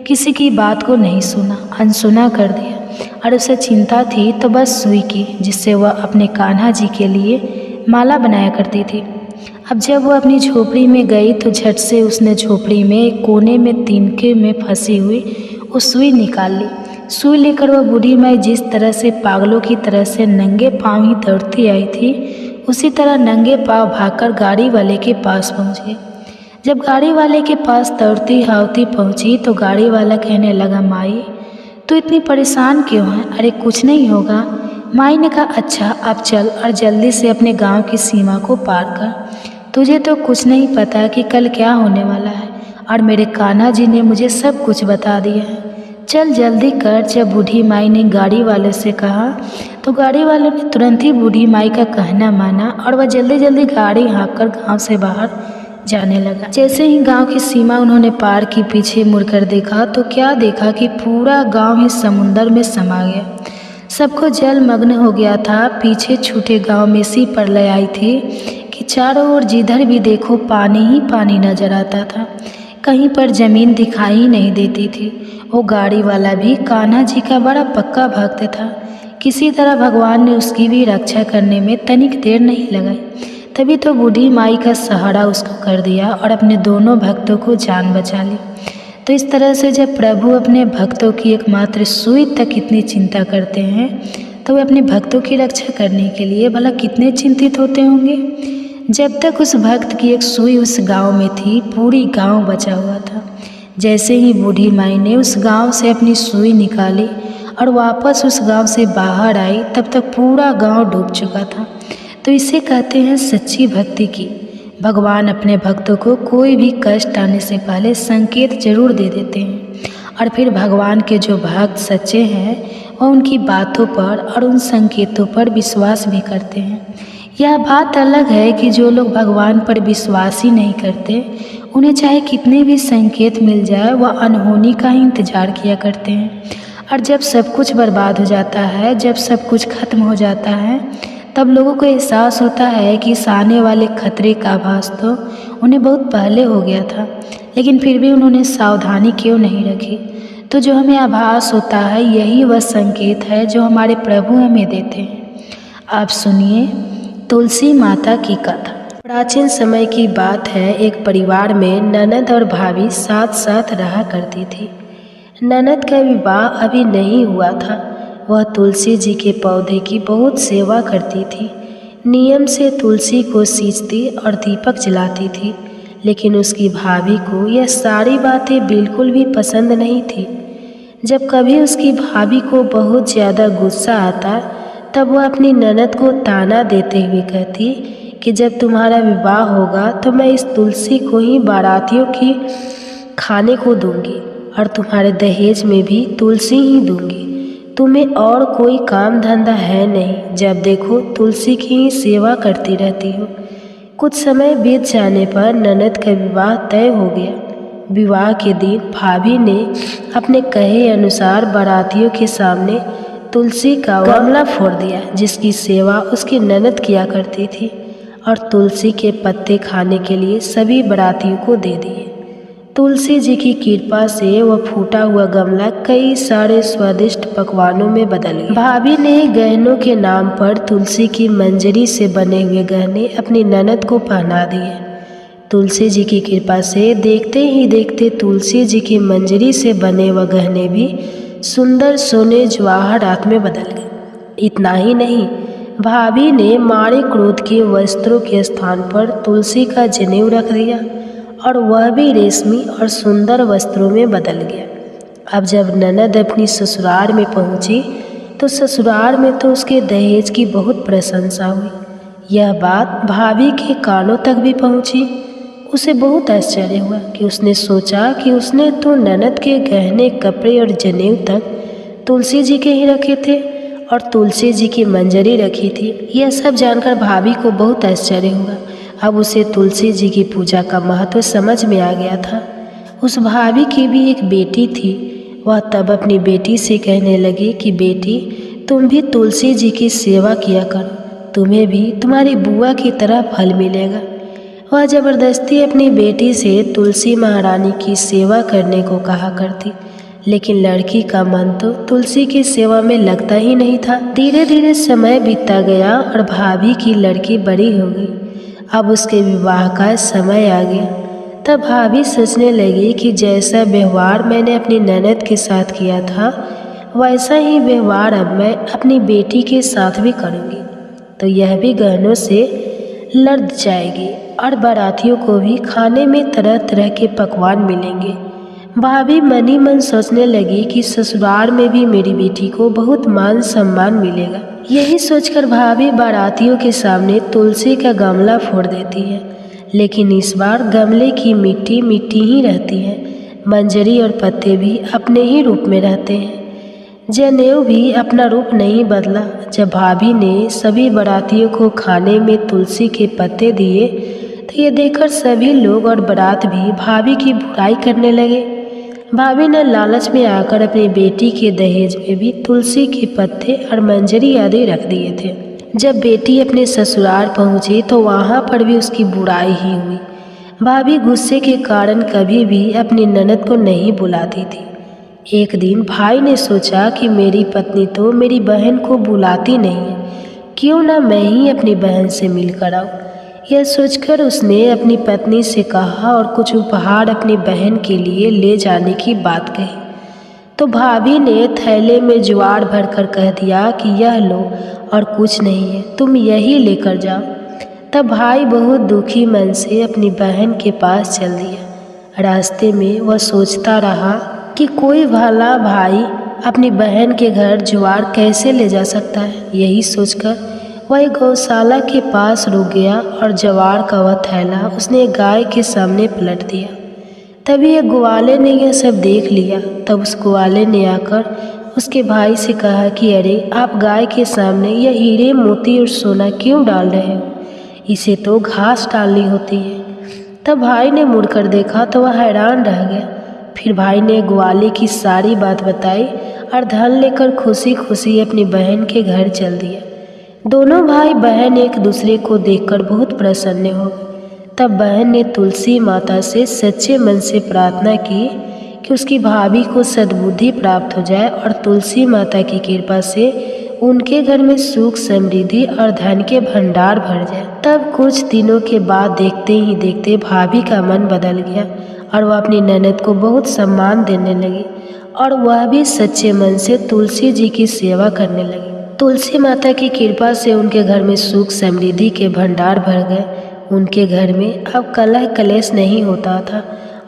किसी की बात को नहीं सुना, अनसुना कर दिया। और उसे चिंता थी तो बस सुई की, जिससे वह अपने कान्हा जी के लिए माला बनाया करती थी। अब जब वह अपनी झोपड़ी में गई तो झट से उसने झोपड़ी में एक कोने में तिनके में फंसी हुई वो सुई निकाल ली। सुई लेकर वह बूढ़ी माई जिस तरह से पागलों की तरह से नंगे पाँव ही दौड़ती आई थी, उसी तरह नंगे पाँव भागकर गाड़ी वाले के पास पहुँच गई। जब गाड़ी वाले के पास दौड़ती हावती पहुँची तो गाड़ी वाला कहने लगा, माई तू इतनी परेशान क्यों है? अरे कुछ नहीं होगा। माई ने कहा, अच्छा अब चल और जल्दी से अपने गांव की सीमा को पार कर। तुझे तो कुछ नहीं पता कि कल क्या होने वाला है और मेरे कान्हा जी ने मुझे सब कुछ बता दिया है। चल जल्दी कर। जब बूढ़ी माई ने गाड़ी वाले से कहा तो गाड़ी वाले ने तुरंत ही बूढ़ी माई का कहना माना और वह जल्दी जल्दी गाड़ी हाँककर गाँव से बाहर जाने लगा। जैसे ही गांव की सीमा उन्होंने पार की, पीछे मुड़कर देखा तो क्या देखा कि पूरा गांव ही समुंदर में समा गया। सबको जलमग्न हो गया था। पीछे छूटे गांव में सी प्रलय आई थी कि चारों ओर जिधर भी देखो पानी ही पानी नजर आता था, कहीं पर जमीन दिखाई नहीं देती थी। वो गाड़ी वाला भी कान्हा जी का बड़ा पक्का भक्त था। किसी तरह भगवान ने उसकी भी रक्षा करने में तनिक देर नहीं लगाई। तभी तो बूढ़ी माई का सहारा उसको कर दिया और अपने दोनों भक्तों को जान बचा ली। तो इस तरह से जब प्रभु अपने भक्तों की एकमात्र सुई तक इतनी चिंता करते हैं तो वे अपने भक्तों की रक्षा करने के लिए भला कितने चिंतित होते होंगे। जब तक उस भक्त की एक सुई उस गांव में थी, पूरी गांव बचा हुआ था। जैसे ही बूढ़ी माई ने उस गांव से अपनी सुई निकाली और वापस उस गांव से बाहर आई, तब तक पूरा गांव डूब चुका था। तो इसे कहते हैं सच्ची भक्ति की। भगवान अपने भक्तों को कोई भी कष्ट आने से पहले संकेत जरूर दे देते हैं और फिर भगवान के जो भक्त सच्चे हैं वह उनकी बातों पर और उन संकेतों पर विश्वास भी करते हैं। यह बात अलग है कि जो लोग भगवान पर विश्वास ही नहीं करते, उन्हें चाहे कितने भी संकेत मिल जाए वह अनहोनी का ही इंतजार किया करते हैं। और जब सब कुछ बर्बाद हो जाता है, जब सब कुछ खत्म हो जाता है, तब लोगों को एहसास होता है कि इस आने वाले खतरे का आभास तो उन्हें बहुत पहले हो गया था, लेकिन फिर भी उन्होंने सावधानी क्यों नहीं रखी। तो जो हमें आभास होता है यही वह संकेत है जो हमारे प्रभु हमें देते हैं। आप सुनिए तुलसी माता की कथा। प्राचीन समय की बात है। एक परिवार में ननद और भाभी साथ साथ रहा करती थी। ननद का विवाह अभी नहीं हुआ था। वह तुलसी जी के पौधे की बहुत सेवा करती थी। नियम से तुलसी को सींचती और दीपक जलाती थी, लेकिन उसकी भाभी को यह सारी बातें बिल्कुल भी पसंद नहीं थी। जब कभी उसकी भाभी को बहुत ज़्यादा गुस्सा आता तब वह अपनी ननद को ताना देते हुए कहती कि जब तुम्हारा विवाह होगा तो मैं इस तुलसी को ही बारातियों की खाने को दूंगी और तुम्हारे दहेज में भी तुलसी ही दूंगी। तुम्हें और कोई काम धंधा है नहीं, जब देखो तुलसी की ही सेवा करती रहती हो। कुछ समय बीत जाने पर ननद का विवाह तय हो गया। विवाह के दिन भाभी ने अपने कहे अनुसार बारातियों के सामने तुलसी का गमला फोड़ दिया, जिसकी सेवा उसकी ननद किया करती थी, और तुलसी के पत्ते खाने के लिए सभी बारातियों को दे दिए। तुलसी जी की कृपा से वह फूटा हुआ गमला कई सारे स्वादिष्ट पकवानों में बदल गया। भाभी ने गहनों के नाम पर तुलसी की मंजरी से बने हुए गहने अपनी ननद को पहना दिए। तुलसी जी की कृपा से देखते ही देखते तुलसी जी की मंजरी से बने वह गहने भी सुंदर सोने जवाहरात में बदल गए। इतना ही नहीं, भाभी ने मारे क्रोध के वस्त्रों के स्थान पर तुलसी का जनेऊ रख दिया, और वह भी रेशमी और सुंदर वस्त्रों में बदल गया। अब जब ननद अपनी ससुराल में पहुंची तो ससुराल में तो उसके दहेज की बहुत प्रशंसा हुई। यह बात भाभी के कानों तक भी पहुंची। उसे बहुत आश्चर्य हुआ कि उसने सोचा कि उसने तो ननद के गहने, कपड़े और जनेऊ तक तुलसी जी के ही रखे थे और तुलसी जी की मंजरी रखी थी। यह सब जानकर भाभी को बहुत आश्चर्य हुआ। अब उसे तुलसी जी की पूजा का महत्व समझ में आ गया था। उस भाभी की भी एक बेटी थी। वह तब अपनी बेटी से कहने लगी कि बेटी, तुम भी तुलसी जी की सेवा किया करो, तुम्हें भी तुम्हारी बुआ की तरह फल मिलेगा। वह जबरदस्ती अपनी बेटी से तुलसी महारानी की सेवा करने को कहा करती, लेकिन लड़की का मन तो तुलसी की सेवा में लगता ही नहीं था। धीरे धीरे समय बीतता गया और भाभी की लड़की बड़ी हो गई। अब उसके विवाह का समय आ गया। तब भाभी सोचने लगी कि जैसा व्यवहार मैंने अपनी ननद के साथ किया था, वैसा ही व्यवहार अब मैं अपनी बेटी के साथ भी करूँगी, तो यह भी गहनों से लद जाएगी और बारातियों को भी खाने में तरह तरह के पकवान मिलेंगे। भाभी मन ही मन सोचने लगी कि ससुराल में भी मेरी बेटी को बहुत मान सम्मान मिलेगा। यही सोचकर भाभी बारातियों के सामने तुलसी का गमला फोड़ देती है, लेकिन इस बार गमले की मिट्टी मिट्टी ही रहती है। मंजरी और पत्ते भी अपने ही रूप में रहते हैं। जनेऊ भी अपना रूप नहीं बदला। जब भाभी ने सभी बारातियों को खाने में तुलसी के पत्ते दिए तो ये देखकर सभी लोग और बारात भी भाभी की बुराई करने लगे। भाभी ने लालच में आकर अपनी बेटी के दहेज में भी तुलसी के पत्ते और मंजरी आदि रख दिए थे। जब बेटी अपने ससुराल पहुंची तो वहां पर भी उसकी बुराई ही हुई। भाभी गुस्से के कारण कभी भी अपनी ननद को नहीं बुलाती थी। एक दिन भाई ने सोचा कि मेरी पत्नी तो मेरी बहन को बुलाती नहीं है, क्यों ना मैं ही अपनी बहन से मिलकर आऊँ। यह सोचकर उसने अपनी पत्नी से कहा और कुछ उपहार अपनी बहन के लिए ले जाने की बात कही। तो भाभी ने थैले में ज्वार भरकर कह दिया कि यह लो और कुछ नहीं है, तुम यही लेकर जाओ। तब भाई बहुत दुखी मन से अपनी बहन के पास चल दिया। रास्ते में वह सोचता रहा कि कोई भला भाई अपनी बहन के घर ज्वार कैसे ले जा सकता है। यही सोचकर वह गौशाला के पास रुक गया और ज्वार का वह थैला उसने गाय के सामने पलट दिया। तभी एक ग्वाले ने यह सब देख लिया। तब उस ग्वाले ने आकर उसके भाई से कहा कि अरे, आप गाय के सामने यह हीरे मोती और सोना क्यों डाल रहे हो, इसे तो घास डालनी होती है। तब भाई ने मुड़कर देखा तो वह हैरान रह गया। फिर भाई ने ग्वाले की सारी बात बताई और धन लेकर खुशी खुशी अपनी बहन के घर चल दिया। दोनों भाई बहन एक दूसरे को देखकर बहुत प्रसन्न हो गए। तब बहन ने तुलसी माता से सच्चे मन से प्रार्थना की कि उसकी भाभी को सद्बुद्धि प्राप्त हो जाए और तुलसी माता की कृपा से उनके घर में सुख, समृद्धि और धन के भंडार भर जाए। तब कुछ दिनों के बाद देखते ही देखते भाभी का मन बदल गया और वह अपनी ननद को बहुत सम्मान देने लगी और वह भी सच्चे मन से तुलसी जी की सेवा करने लगी। तुलसी माता की कृपा से उनके घर में सुख, समृद्धि के भंडार भर गए। उनके घर में अब कलह कलेश नहीं होता था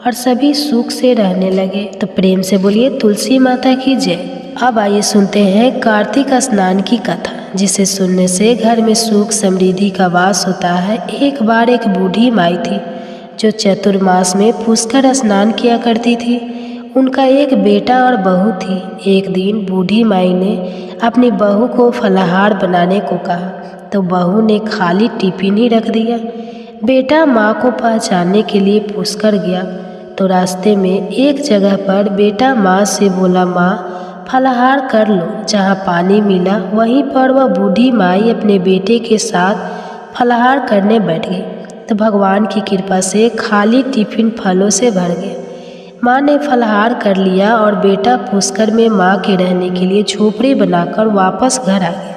और सभी सुख से रहने लगे। तो प्रेम से बोलिए तुलसी माता की जय। अब आइए सुनते हैं कार्तिक स्नान की कथा, जिसे सुनने से घर में सुख समृद्धि का वास होता है। एक बार एक बूढ़ी माई थी जो चतुर्मास में पुष्कर स्नान किया करती थी। उनका एक बेटा और बहू थी। एक दिन बूढ़ी माई ने अपनी बहू को फलाहार बनाने को कहा तो बहू ने खाली टिफिन ही रख दिया। बेटा माँ को पहचानने के लिए पुष्कर गया तो रास्ते में एक जगह पर बेटा माँ से बोला, माँ फलाहार कर लो। जहाँ पानी मिला वहीं पर वह बूढ़ी माई अपने बेटे के साथ फलाहार करने बैठ गई तो भगवान की कृपा से खाली टिफिन फलों से भर गया। माँ ने फलाहार कर लिया और बेटा पुष्कर में माँ के रहने के लिए झोपड़ी बनाकर वापस घर आ गया।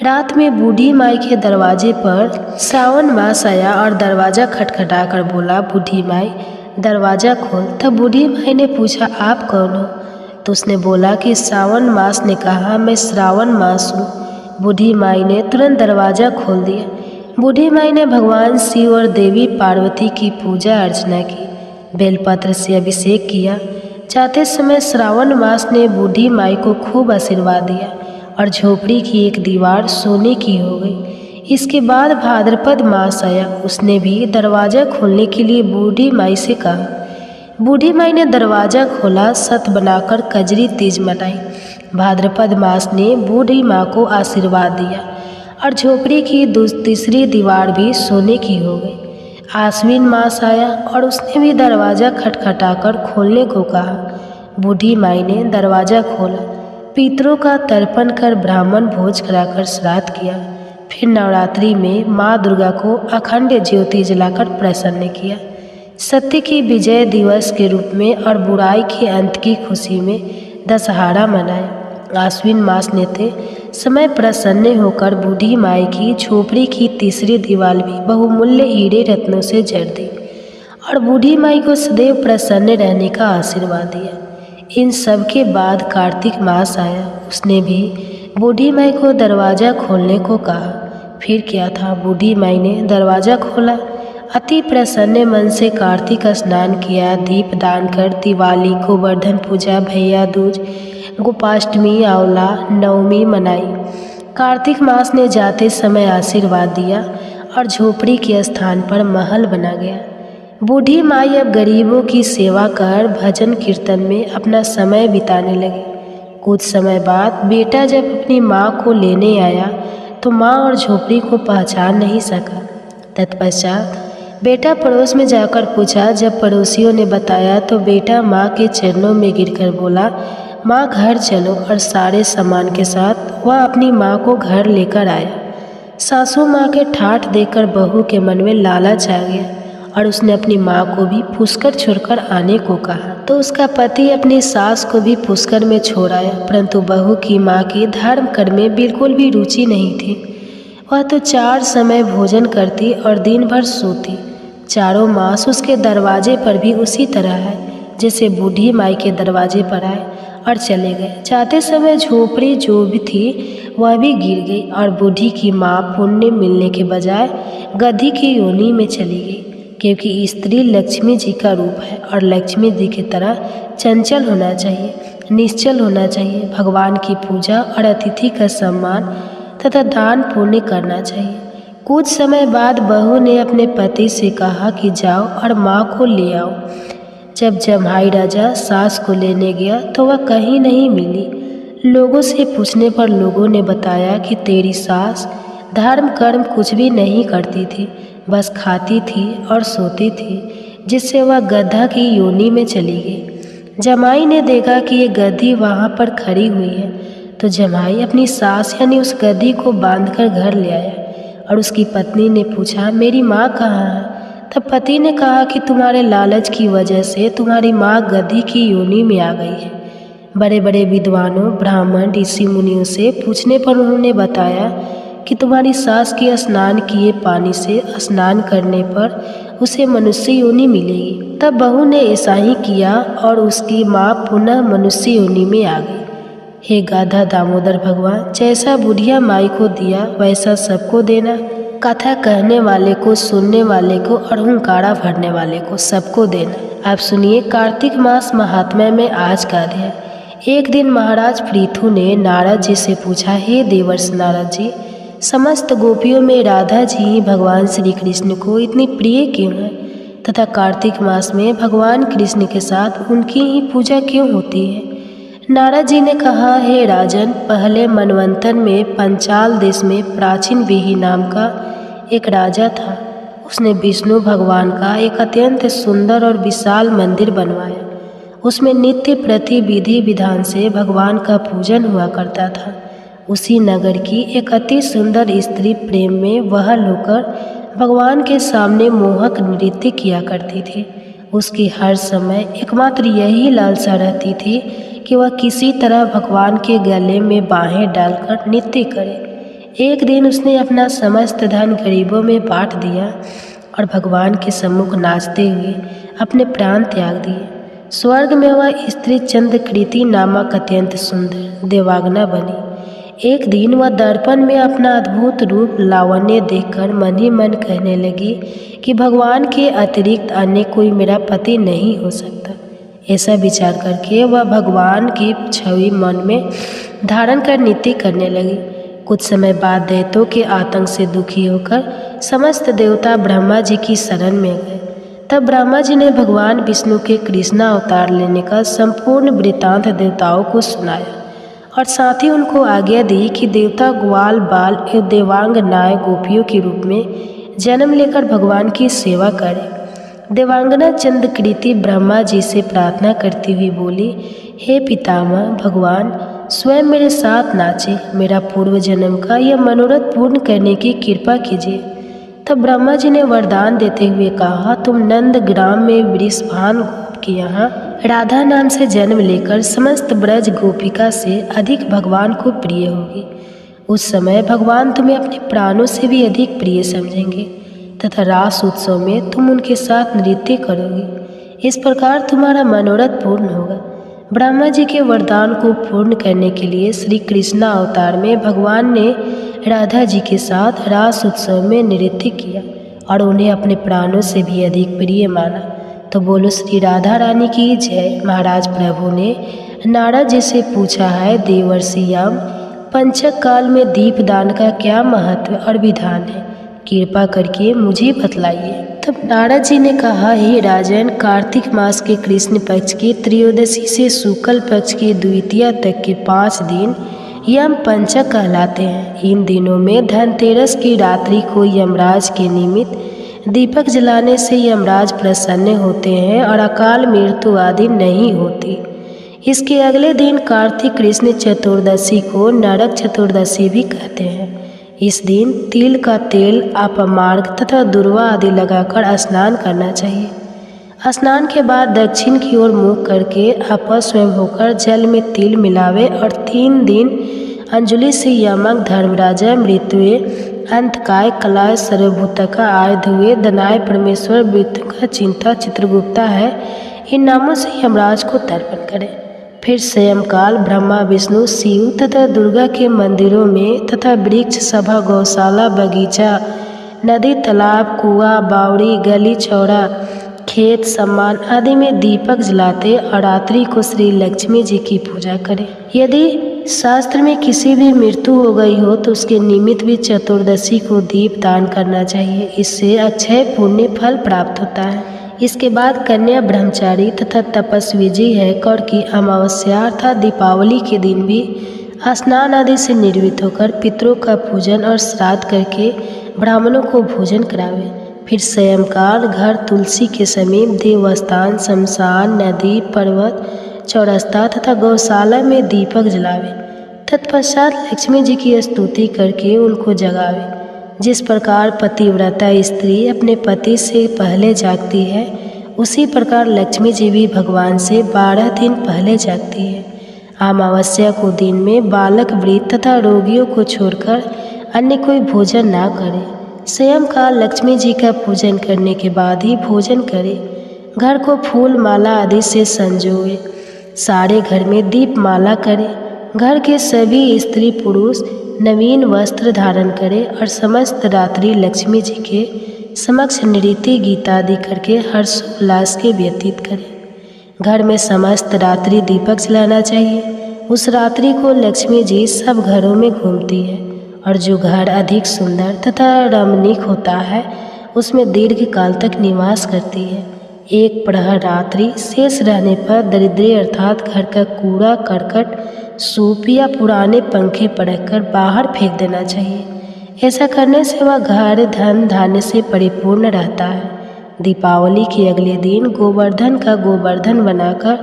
रात में बूढ़ी माई के दरवाजे पर श्रावण मास आया और दरवाज़ा खटखटा कर बोला, बूढ़ी माई दरवाज़ा खोल। तब बूढ़ी माई ने पूछा, आप कौन हो? तो उसने बोला कि श्रावण मास ने कहा मैं श्रावण मास हूँ। बूढ़ी माई ने तुरंत दरवाज़ा खोल दिया। बूढ़ी माई ने भगवान शिव और देवी पार्वती की पूजा अर्चना की, बेलपत्र से अभिषेक किया। जाते समय श्रावण मास ने बूढ़ी माई को खूब आशीर्वाद दिया और झोपड़ी की एक दीवार सोने की हो गई। इसके बाद भाद्रपद मास आया। उसने भी दरवाज़ा खोलने के लिए बूढ़ी माई से कहा। बूढ़ी माई ने दरवाज़ा खोला, सत बनाकर कजरी तीज मनाई। भाद्रपद मास ने बूढ़ी माँ को आशीर्वाद दिया और झोपड़ी की तीसरी दीवार भी सोने की हो गई। आश्विन मास आया और उसने भी दरवाज़ा खटखटाकर खोलने को कहा। बूढ़ी माई ने दरवाज़ा खोला, पितरों का तर्पण कर ब्राह्मण भोज कराकर श्राद्ध किया। फिर नवरात्रि में माँ दुर्गा को अखंड ज्योति जलाकर प्रसन्न किया। सत्य की विजय दिवस के रूप में और बुराई के अंत की खुशी में दशहरा मनाया। आश्विन मास नेते समय प्रसन्न होकर बूढ़ी माई की झोपड़ी की तीसरी दीवार भी बहुमूल्य हीरे रत्नों से जड़ दी और बूढ़ी माई को सदैव प्रसन्न रहने का आशीर्वाद दिया। इन सब के बाद कार्तिक मास आया। उसने भी बूढ़ी माई को दरवाज़ा खोलने को कहा। फिर क्या था, बूढ़ी माई ने दरवाज़ा खोला, अति प्रसन्न मन से कार्तिक स्नान किया, दीप दान कर दिवाली, गोवर्धन पूजा, भैया दूज, गोपाष्टमी, आंवला नवमी मनाई। कार्तिक मास ने जाते समय आशीर्वाद दिया और झोपड़ी के स्थान पर महल बना गया। बूढ़ी माई अब गरीबों की सेवा कर भजन कीर्तन में अपना समय बिताने लगी। कुछ समय बाद बेटा जब अपनी माँ को लेने आया तो माँ और झोपड़ी को पहचान नहीं सका। तत्पश्चात बेटा पड़ोस में जाकर पूछा। जब पड़ोसियों ने बताया तो बेटा माँ के चरणों में गिरकर बोला, माँ घर चलो, और सारे सामान के साथ वह अपनी माँ को घर लेकर आया। सासू माँ के ठाठ देखकर बहू के मन में लालच आ गया और उसने अपनी माँ को भी पुष्कर छोड़कर आने को कहा। तो उसका पति अपनी सास को भी पुष्कर में छोड़ आया, परंतु बहू की माँ की धर्म कर्म में बिल्कुल भी रुचि नहीं थी। वह तो 4 समय भोजन करती और दिन भर सोती। चारों मास उसके दरवाजे पर भी उसी तरह है जैसे बूढ़ी माई के दरवाजे पर आए और चले गए। जाते समय झोपड़ी जो भी थी वह भी गिर गई और बूढ़ी की माँ पुण्य मिलने के बजाय गधी की योनि में चली गई, क्योंकि स्त्री लक्ष्मी जी का रूप है और लक्ष्मी जी की तरह चंचल होना चाहिए, निश्चल होना चाहिए। भगवान की पूजा और अतिथि का सम्मान तथा दान पुण्य करना चाहिए। कुछ समय बाद बहू ने अपने पति से कहा कि जाओ और माँ को ले आओ। जब जम्हाई राजा सास को लेने गया तो वह कहीं नहीं मिली। लोगों से पूछने पर लोगों ने बताया कि तेरी सास धर्म कर्म कुछ भी नहीं करती थी, बस खाती थी और सोती थी, जिससे वह गधा की योनि में चली गई। जमाई ने देखा कि ये गधी वहाँ पर खड़ी हुई है तो जमाई अपनी सास यानी उस गधी को बांधकर घर ले आया और उसकी पत्नी ने पूछा, मेरी माँ कहाँ है? तब पति ने कहा कि तुम्हारे लालच की वजह से तुम्हारी माँ गधी की योनि में आ गई है। बड़े बड़े विद्वानों, ब्राह्मण, ऋषि मुनियों से पूछने पर उन्होंने बताया कि तुम्हारी सास के स्नान किए पानी से स्नान करने पर उसे मनुष्य योनि मिलेगी। तब बहू ने ऐसा ही किया और उसकी माँ पुनः मनुष्य योनि में आ गई। हे गाधा दामोदर भगवान, जैसा बुढ़िया माई को दिया वैसा सबको देना। कथा कहने वाले को, सुनने वाले को और हुंकारा भरने वाले को सबको देना। आप सुनिए कार्तिक मास महात्म्य में आज का अध्याय। एक दिन महाराज पृथु ने नारद जी से पूछा, हे देवर्षि नारद जी, समस्त गोपियों में राधा जी ही भगवान श्री कृष्ण को इतनी प्रिय क्यों है तथा कार्तिक मास में भगवान कृष्ण के साथ उनकी ही पूजा क्यों होती है? नारद जी ने कहा, हे राजन, पहले मनवंतर में पंचाल देश में प्राचीन बिही नाम का एक राजा था। उसने विष्णु भगवान का एक अत्यंत सुंदर और विशाल मंदिर बनवाया। उसमें नित्य प्रति विधि विधान से भगवान का पूजन हुआ करता था। उसी नगर की एक अति सुंदर स्त्री प्रेम में वहल होकर भगवान के सामने मोहक नृत्य किया करती थी। उसकी हर समय एकमात्र यही लालसा रहती थी कि वह किसी तरह भगवान के गले में बाहें डालकर नृत्य करे। एक दिन उसने अपना समस्त धन गरीबों में बांट दिया और भगवान के सम्मुख नाचते हुए अपने प्राण त्याग दिए। स्वर्ग में वह स्त्री चंद्रकृति नामक अत्यंत सुंदर देवांगना बनी। एक दिन वह दर्पण में अपना अद्भुत रूप लावण्य देखकर मन ही मन कहने लगी कि भगवान के अतिरिक्त अन्य कोई मेरा पति नहीं हो सकता। ऐसा विचार करके वह भगवान की छवि मन में धारण कर नृत्य करने लगी। कुछ समय बाद दैत्यों के आतंक से दुखी होकर समस्त देवता ब्रह्मा जी की शरण में गए। तब ब्रह्मा जी ने भगवान विष्णु के कृष्ण अवतार लेने का संपूर्ण वृत्तांत देवताओं को सुनाया और साथ ही उनको आज्ञा दी कि देवता ग्वाल बाल एवं देवांग नाय गोपियों के रूप में जन्म लेकर भगवान की सेवा करें। देवांगना चंद्रकृति ब्रह्मा जी से प्रार्थना करती हुई बोली, हे पितामह भगवान, स्वयं मेरे साथ नाचे, मेरा पूर्व जन्म का यह मनोरथ पूर्ण करने की कृपा कीजिए। तब ब्रह्मा जी ने वरदान देते हुए कहा, तुम नंद ग्राम में वृषभान गोप के यहाँ राधा नाम से जन्म लेकर समस्त ब्रज गोपिका से अधिक भगवान को प्रिय होगी। उस समय भगवान तुम्हें अपने प्राणों से भी अधिक प्रिय समझेंगे तथा रास उत्सव में तुम उनके साथ नृत्य करोगे। इस प्रकार तुम्हारा मनोरथ पूर्ण होगा। ब्रह्मा जी के वरदान को पूर्ण करने के लिए श्री कृष्ण अवतार में भगवान ने राधा जी के साथ रास उत्सव में नृत्य किया और उन्हें अपने प्राणों से भी अधिक प्रिय माना। तो बोलो श्री राधा रानी की जय। महाराज प्रभु ने नारद जी से पूछा है, देवर्षियाम, पंचक काल में दीपदान का क्या महत्व और विधान है? कृपा करके मुझे बतलाइए। तब नारद जी ने कहा, हे राजन, कार्तिक मास के कृष्ण पक्ष की त्रयोदशी से शुक्ल पक्ष की द्वितीया तक के 5 दिन यम पंचक कहलाते हैं। इन दिनों में धनतेरस की रात्रि को यमराज के निमित्त दीपक जलाने से यमराज प्रसन्न होते हैं और अकाल मृत्यु आदि नहीं होती। इसके अगले दिन कार्तिक कृष्ण चतुर्दशी को नरक चतुर्दशी भी कहते हैं। इस दिन तिल का तेल, अपमार्ग तथा दुर्वा आदि लगाकर स्नान करना चाहिए। स्नान के बाद दक्षिण की ओर मुख करके अपस्वयं होकर जल में तिल मिलावे और 3 दिन अंजलि से यमक, धर्मराजा, मृत्युए, अंतकाय, कलाय, सर्वभूतका, आयुधुए, दनाय, परमेश्वर, मृत्युका, चिंता, चित्रगुप्ता है, इन नामों से यमराज को तर्पण करें। फिर स्वयंकाल ब्रह्मा, विष्णु, शिव तथा दुर्गा के मंदिरों में तथा वृक्ष सभा, गौशाला, बगीचा, नदी, तालाब, कुआं, बावड़ी, गली, चौड़ा, खेत, सम्मान आदि में दीपक जलाते और रात्रि को श्री लक्ष्मी जी की पूजा करें। यदि शास्त्र में किसी भी मृत्यु हो गई हो तो उसके निमित्त भी चतुर्दशी को दीप दान करना चाहिए। इससे अक्षय पुण्य फल प्राप्त होता है। इसके बाद कन्या, ब्रह्मचारी तथा तपस्वी जी है कौर की अमावस्या अर्थात दीपावली के दिन भी स्नान आदि से निर्वित होकर पितरों का पूजन और श्राद्ध करके ब्राह्मणों को भोजन करावे। फिर स्वयंकाल घर तुलसी के समीप देवस्थान, शमशान, नदी, पर्वत, चौरस्ता तथा गौशाला में दीपक जलावे। तत्पश्चात लक्ष्मी जी की स्तुति करके उनको जगावे। जिस प्रकार पतिव्रता स्त्री अपने पति से पहले जागती है, उसी प्रकार लक्ष्मी जी भी भगवान से 12 दिन पहले जागती है। अमावस्या को दिन में बालक, वृद्ध तथा रोगियों को छोड़कर अन्य कोई भोजन ना करे। स्वयं का लक्ष्मी जी का पूजन करने के बाद ही भोजन करे। घर को फूल माला आदि से संजोए। सारे घर में दीप माला करे। घर के सभी स्त्री पुरुष नवीन वस्त्र धारण करें और समस्त रात्रि लक्ष्मी जी के समक्ष नृत्य, गीत आदि करके हर्षोल्लास के व्यतीत करें। घर में समस्त रात्रि दीपक जलाना चाहिए। उस रात्रि को लक्ष्मी जी सब घरों में घूमती है और जो घर अधिक सुंदर तथा रमणीक होता है उसमें दीर्घकाल तक निवास करती है। एक प्रहर रात्रि शेष रहने पर दरिद्री अर्थात घर का कूड़ा करकट, सूप या पुराने पंखे पटककर बाहर फेंक देना चाहिए। ऐसा करने से वह घर धन धान्य से परिपूर्ण रहता है। दीपावली के अगले दिन गोवर्धन का गोवर्धन बनाकर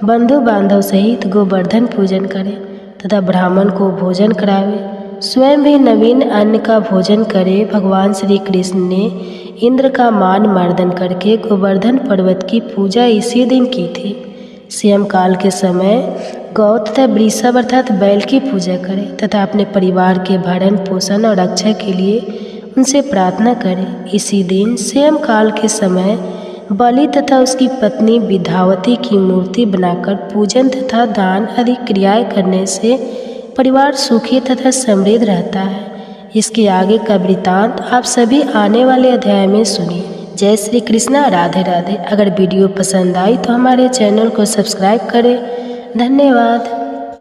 बंधु बांधव सहित गोवर्धन पूजन करें तथा ब्राह्मण को भोजन करावे। स्वयं भी नवीन अन्न का भोजन करे। भगवान श्री कृष्ण ने इंद्र का मान मर्दन करके गोवर्धन पर्वत की पूजा इसी दिन की थी। सायंकाल के समय गौ तथा वृषभ अर्थात बैल की पूजा करें तथा अपने परिवार के भरण पोषण और रक्षा के लिए उनसे प्रार्थना करें। इसी दिन सायंकाल के समय बलि तथा उसकी पत्नी विद्यावती की मूर्ति बनाकर पूजन तथा दान आदि क्रियाएं करने से परिवार सुखी तथा समृद्ध रहता है। इसके आगे का वृत्तांत आप सभी आने वाले अध्याय में सुनिए। जय श्री कृष्णा, राधे राधे। अगर वीडियो पसंद आई तो हमारे चैनल को सब्सक्राइब करें। धन्यवाद।